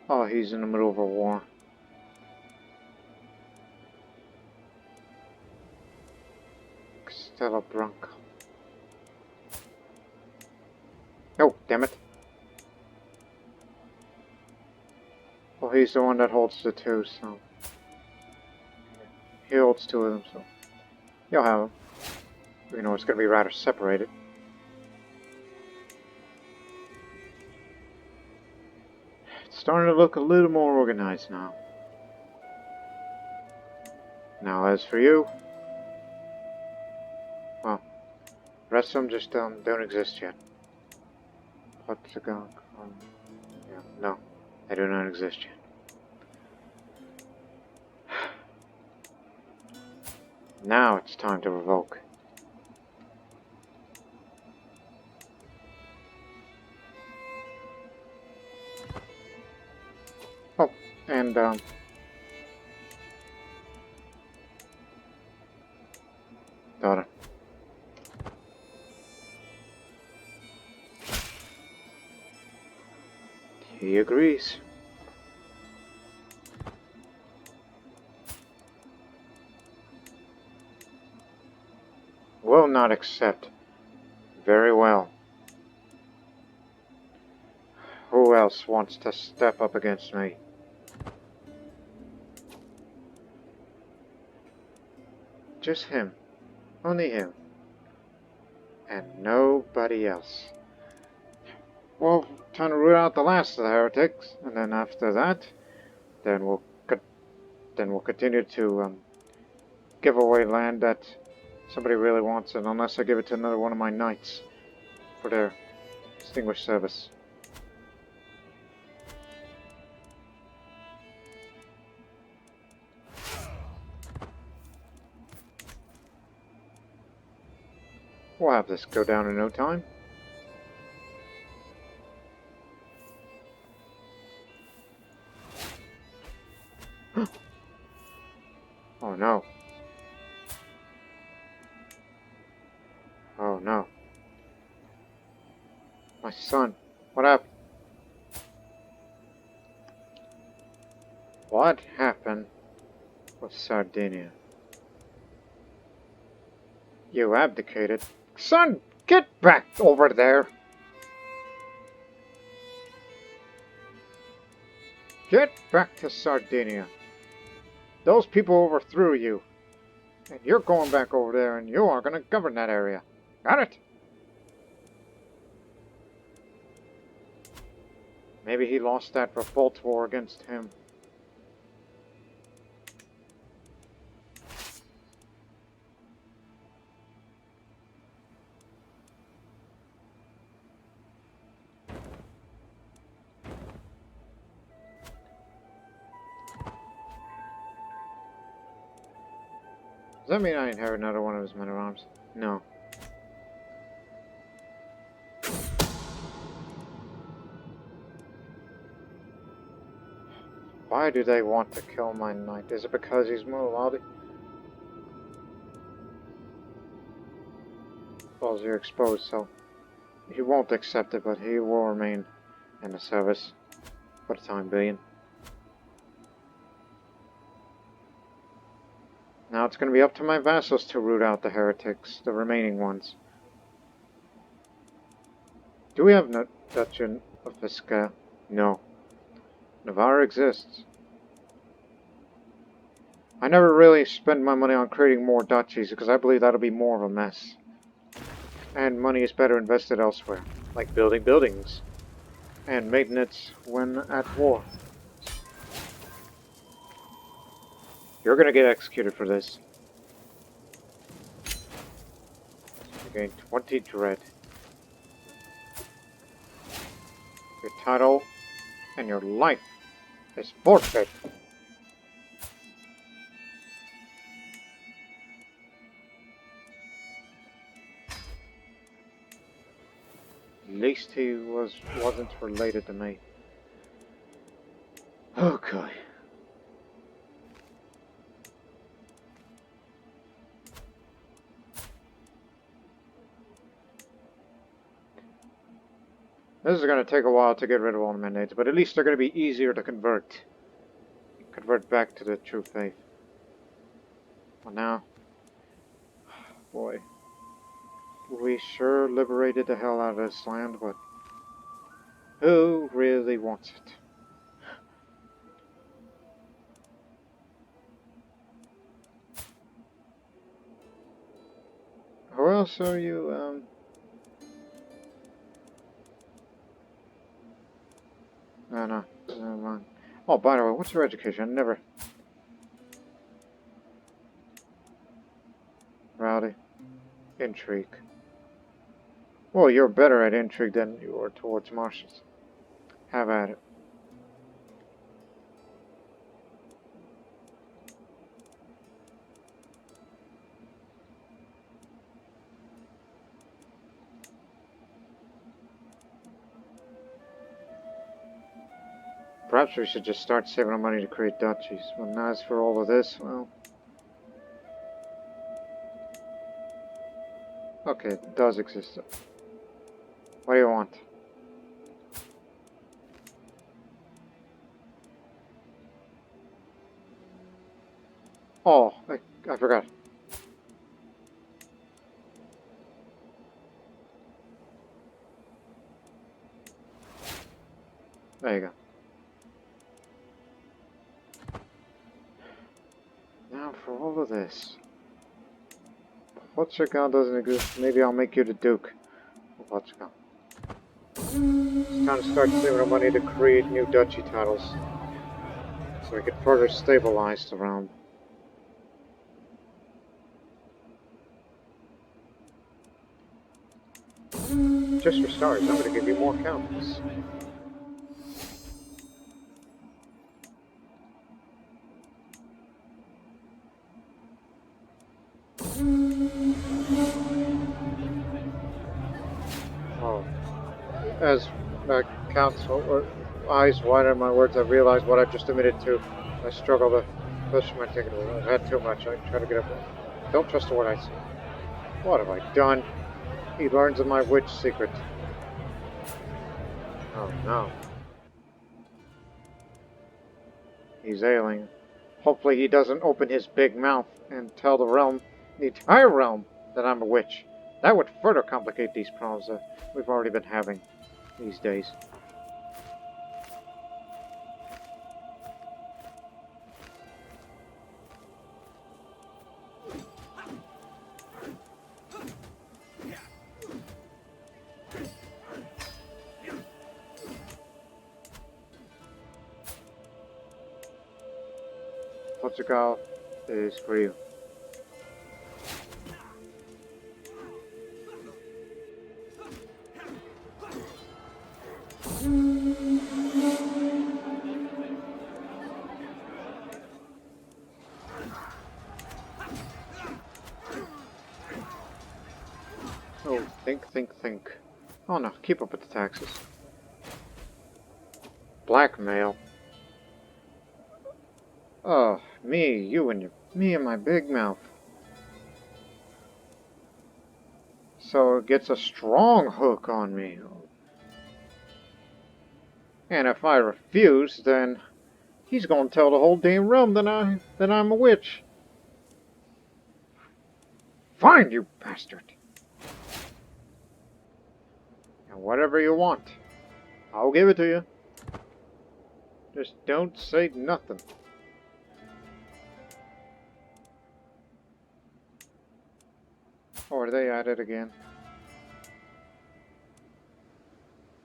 Oh, he's in the middle of a war. Stella Branca. Oh, damn it. Well, he's the one that holds the two, so... He holds two of them, so... You'll have them. You know, it's gonna be rather separated. It's starting to look a little more organized now. Now, as for you... Well, the rest of them just don't exist yet. What's the gun? Yeah, no, they do not exist yet. Now it's time to revoke. Oh, and daughter. He agrees. Will not accept. Very well. Who else wants to step up against me? Just him. Only him. And nobody else. Well, time to root out the last of the heretics, and then after that, then we'll continue to give away land that somebody really wants, and unless I give it to another one of my knights for their distinguished service. We'll have this go down in no time. Oh no. Son, what happened? What happened with Sardinia? You abdicated. Son, get back over there! Get back to Sardinia. Those people overthrew you. And you're going back over there and you are going to govern that area. Got it? Maybe he lost that revolt war against him. Does that mean I inherit another one of his men-at-arms? No. Why do they want to kill my knight? Is it because he's Muladi? Well, you're exposed, so he won't accept it, but he will remain in the service for the time being. Now it's going to be up to my vassals to root out the heretics, the remaining ones. Do we have no Duchy of Visca? No. Navarre exists. I never really spend my money on creating more duchies because I believe that'll be more of a mess. And money is better invested elsewhere, like building buildings and maintenance when at war. You're gonna get executed for this. You gain 20 dread. Your title and your life is forfeit. At least he wasn't related to me. Okay. This is going to take a while to get rid of all the mandates, but at least they're going to be easier to convert. Convert back to the true faith. Well now, boy, we sure liberated the hell out of this land, but who really wants it? Who else are you, No, never mind. Oh, by the way, what's your education? I never... Rowdy. Intrigue. Well, you're better at intrigue than you are towards martials. Have at it. Perhaps we should just start saving our money to create duchies. But as for all of this, well... Okay, it does exist. What do you want? Oh, I forgot. There you go. Now for all of this. Portugal doesn't exist. Maybe I'll make you the Duke of Portugal. It's time to start saving our money to create new duchy titles. So we can further stabilize the realm. Just for starters, I'm going to give you more counties. Oh, as counsel, or eyes wide on my words, I realized what I've just admitted to. I struggle to push my ticket. I've had too much. I try to get up. Don't trust a word I say. What have I done? He learns of my witch secret. Oh no. He's ailing. Hopefully he doesn't open his big mouth and tell the entire realm, that I'm a witch. That would further complicate these problems that we've already been having these days. Portugal is for you. Oh, think. Oh no, keep up with the taxes. Blackmail. Oh, me and my big mouth. So it gets a strong hook on me. And if I refuse, then he's gonna tell the whole damn realm that I'm a witch. Fine, you bastard. And whatever you want, I'll give it to you. Just don't say nothing. Oh, are they at it again?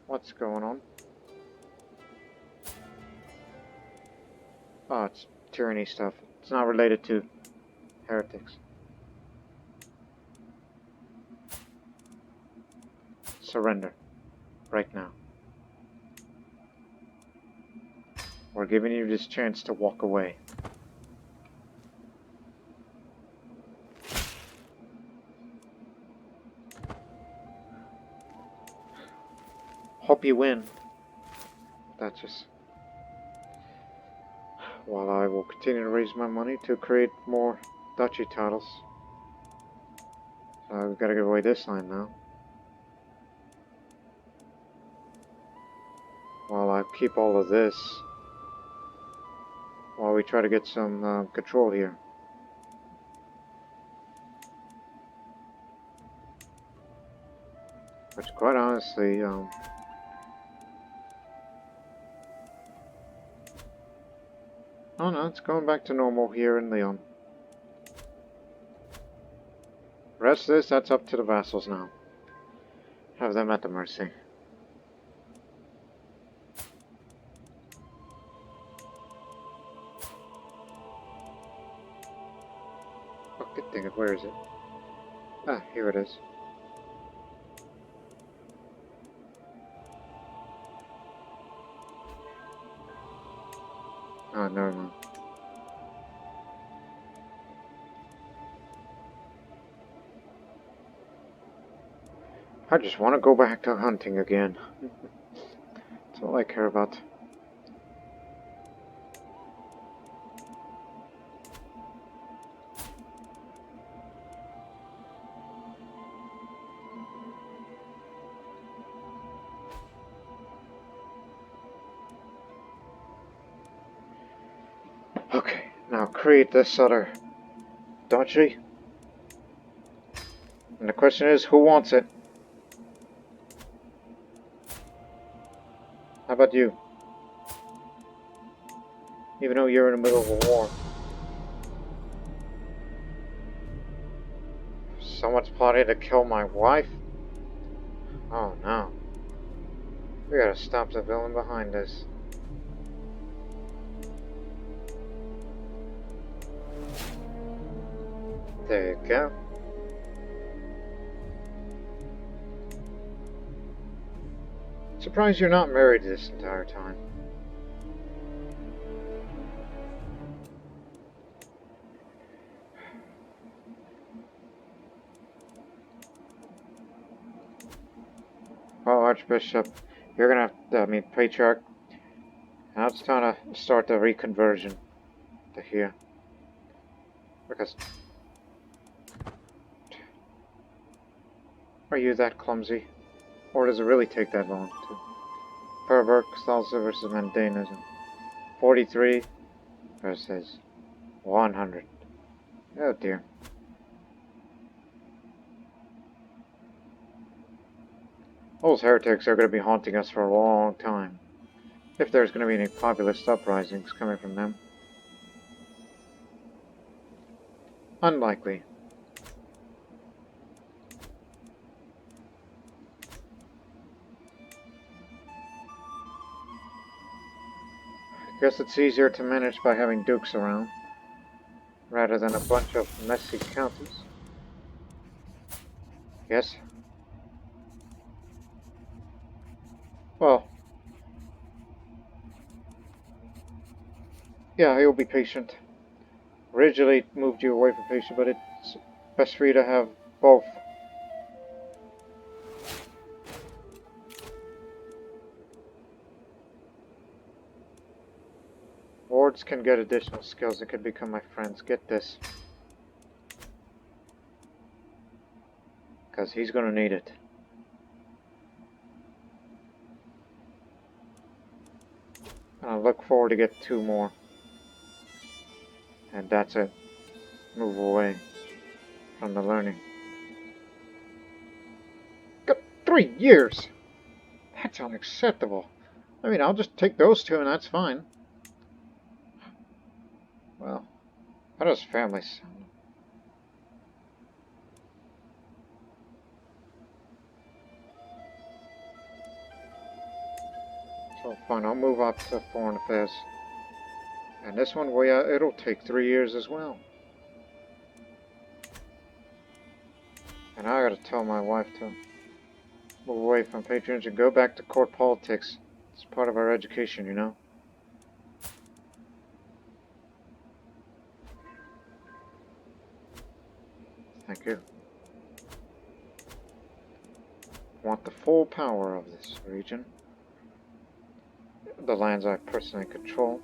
What's going on? Oh, it's tyranny stuff. It's not related to heretics. Surrender. Right now. We're giving you this chance to walk away. Hope you win. Duchess. While I will continue to raise my money to create more duchy titles. So we've got to give away this line now. While I keep all of this. While we try to get some control here. Which quite honestly, oh no, it's going back to normal here in Leon. The rest of this, that's up to the vassals now. Have them at the mercy. Oh, good thing, where is it? Ah, here it is. Oh, no. I just want to go back to hunting again. That's all I care about. Okay, now create this other duchy. And the question is, who wants it? How about you? Even though you're in the middle of a war. Someone's plotting to kill my wife? Oh no. We gotta stop the villain behind us. There you go. Surprised you're not married this entire time. Well, Archbishop, you're gonna have to, Patriarch. Now it's time to start the reconversion to here. Because... Are you that clumsy? Or does it really take that long to... Pervert Catholicism versus Mandanism. 43 versus 100. Oh dear. Those heretics are going to be haunting us for a long time. If there's going to be any populist uprisings coming from them. Unlikely. Guess it's easier to manage by having dukes around, rather than a bunch of messy counties. Yes? Well, yeah, he'll be patient. Originally moved you away from patient, but it's best for you to have both. Wards can get additional skills that could become my friends. Get this. Because he's going to need it. And I look forward to get 2 more. And that's it. Move away from the learning. Got 3 years! That's unacceptable. I mean, I'll just take those 2 and that's fine. Well, how does family sound? So fine, I'll move up to Foreign Affairs. And this one, well, yeah, it'll take 3 years as well. And I gotta tell my wife to move away from patronage and go back to court politics. It's part of our education, you know. Thank you. Want the full power of this region. The lands I personally control.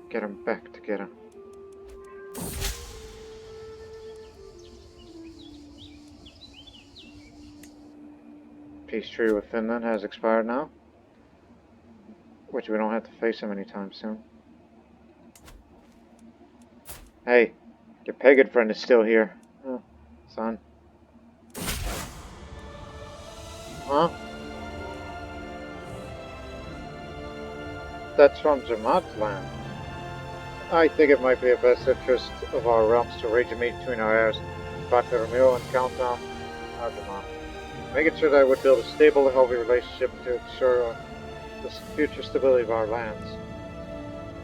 Get them back together. Peace treaty with Finland has expired now. Which we don't have to face him anytime soon. Hey, your pagan friend is still here. Oh, son. Huh? That's from Zermatt's land. I think it might be in the best interest of our realms to arrange a meeting between our heirs, Bartholomew and Countdown Argamon. Making sure that I would build a stable and healthy relationship to ensure the future stability of our lands.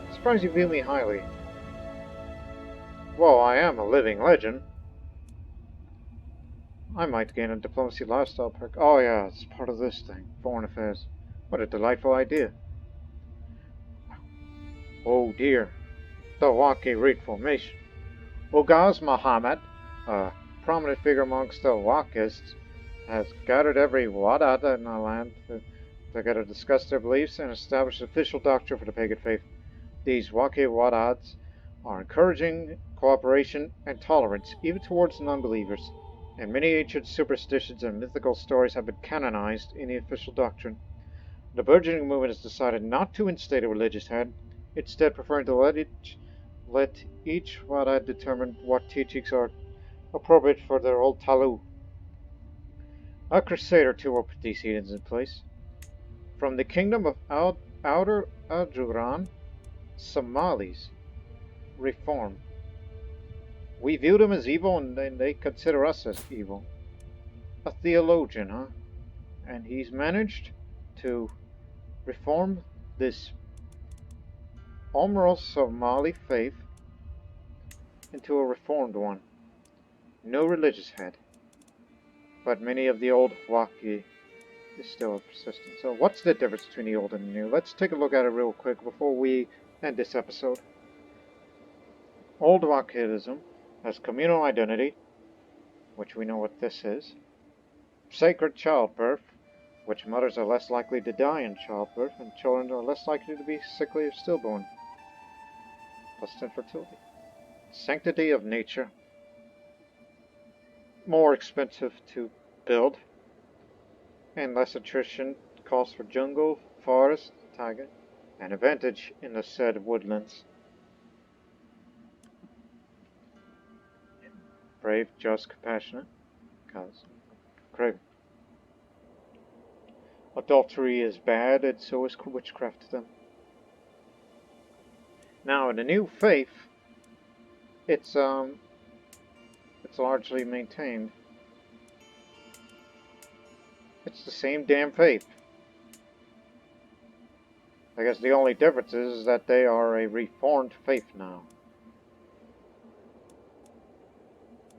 I'm surprised you view me highly. Well, I am a living legend. I might gain a diplomacy lifestyle perk. Oh yeah, it's part of this thing. Foreign affairs. What a delightful idea. Oh dear. The Waki Reed formation. Ogaz Muhammad, a prominent figure amongst the Wakists, has gathered every Wadad in the land to discuss their beliefs and establish an official doctrine for the pagan faith. These Waki Wadads are encouraging cooperation and tolerance, even towards non-believers, and many ancient superstitions and mythical stories have been canonized in the official doctrine. The burgeoning movement has decided not to instate a religious head, instead preferring to let each Wadad determine what teachings are appropriate for their old talu. A Crusader too will put these heathens in place. From the kingdom of Outer Ajuran, Somalis reform. We view them as evil and then they consider us as evil. A theologian, huh? And he's managed to reform this Omral Somali faith into a reformed one. No religious head. But many of the old Waki is still persistent. So what's the difference between the old and the new? Let's take a look at it real quick before we end this episode. Old Wakidism has communal identity, which we know what this is. Sacred childbirth, which mothers are less likely to die in childbirth and children are less likely to be sickly or stillborn. Plus infertility. Sanctity of nature. More expensive to build and less attrition calls for jungle, forest, taiga, and advantage in the said woodlands. Brave, just, compassionate, cause craving. Adultery is bad, and so is witchcraft to them. Now, in the new faith, it's largely maintained. It's the same damn faith. I guess the only difference is that they are a reformed faith now.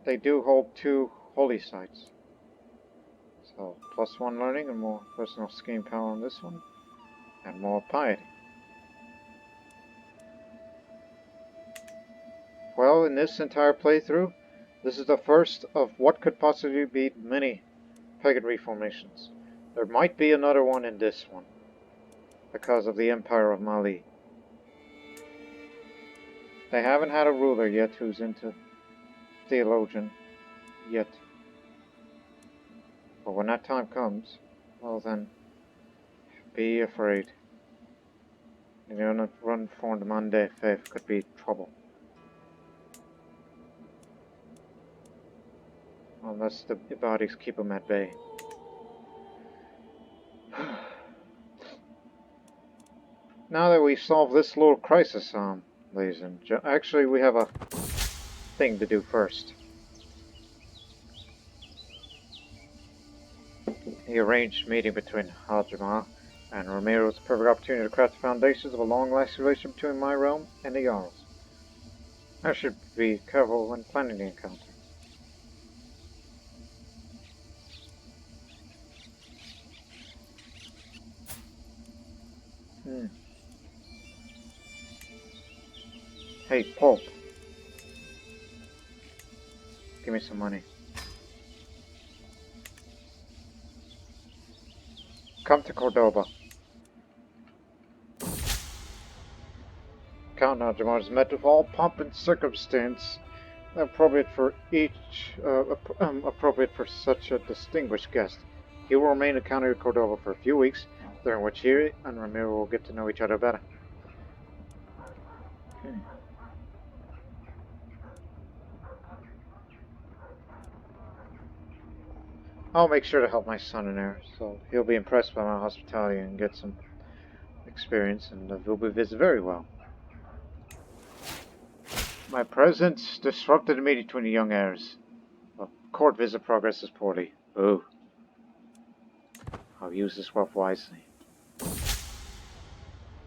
They do hold 2 holy sites. So, +1 learning and more personal scheme power on this one, and more piety. Well, in this entire playthrough, this is the first of what could possibly be many pagan reformations. There might be another one in this one, because of the Empire of Mali. They haven't had a ruler yet who's into theologian yet. But when that time comes, well then, be afraid. The unformed Monday faith could be trouble. Unless the bodies keep them at bay. Now that we've solved this little crisis, ladies and gentlemen, actually we have a thing to do first. The arranged meeting between Hajima and Ramiro was a perfect opportunity to craft the foundations of a long-lasting relationship between my realm and the Jarls. I should be careful when planning the encounter. Hey, Pope. Give me some money. Come to Cordoba. Count Najimar is met with all pomp and circumstance appropriate for appropriate for such a distinguished guest. He will remain in the county of Cordoba for a few weeks, during which he and Ramiro will get to know each other better. Okay. I'll make sure to help my son in there, so he'll be impressed by my hospitality and get some experience, and he'll be visited very well. My presence disrupted the meeting between the young heirs. The court visit progresses poorly. Ooh. I'll use this wealth wisely.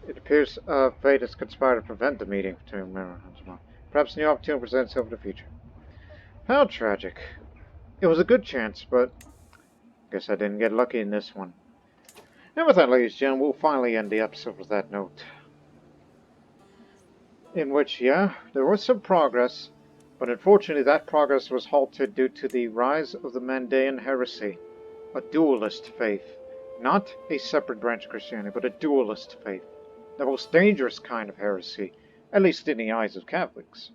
It appears fate has conspired to prevent the meeting between Ramiro and Hajima. Perhaps a new opportunity presents itself in the future. How tragic. It was a good chance, but guess I didn't get lucky in this one. And with that, ladies and gentlemen, we'll finally end the episode with that note. In which, yeah, there was some progress, but unfortunately that progress was halted due to the rise of the Mandaean heresy, a dualist faith. Not a separate branch of Christianity, but a dualist faith. The most dangerous kind of heresy, at least in the eyes of Catholics.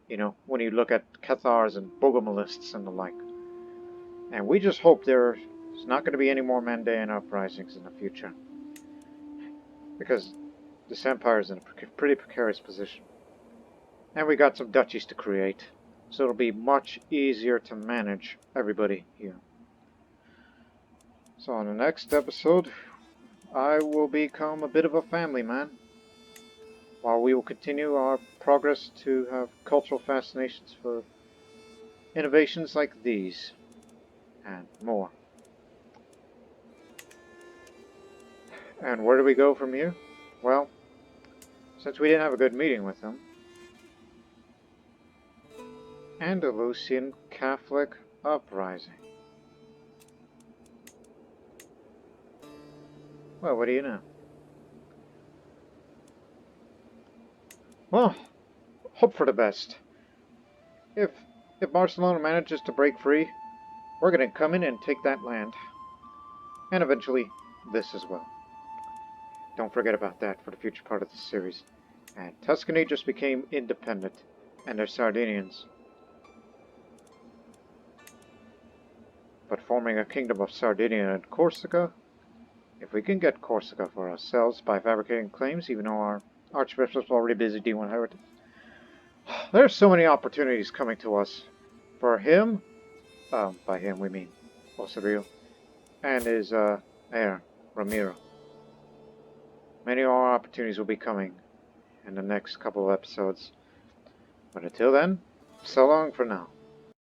You know, when you look at Cathars and Bogomilists and the like. And we just hope there's not going to be any more Mandaean uprisings in the future. Because this empire is in a pretty precarious position. And we got some duchies to create. So it'll be much easier to manage everybody here. So on the next episode, I will become a bit of a family man. While we will continue our progress to have cultural fascinations for innovations like these. And more. And where do we go from here? Well, since we didn't have a good meeting with them, Andalusian Catholic Uprising. Well, what do you know? Well, hope for the best. If Barcelona manages to break free, we're going to come in and take that land. And eventually, this as well. Don't forget about that for the future part of the series. And Tuscany just became independent, and they're Sardinians. But forming a kingdom of Sardinia and Corsica If we can get Corsica for ourselves by fabricating claims, even though our Archbishop's already busy dealing with heretics. There's so many opportunities coming to us. For him, by him we mean Osario, and his heir, Ramiro. Many more opportunities will be coming in the next couple of episodes. But until then, so long for now.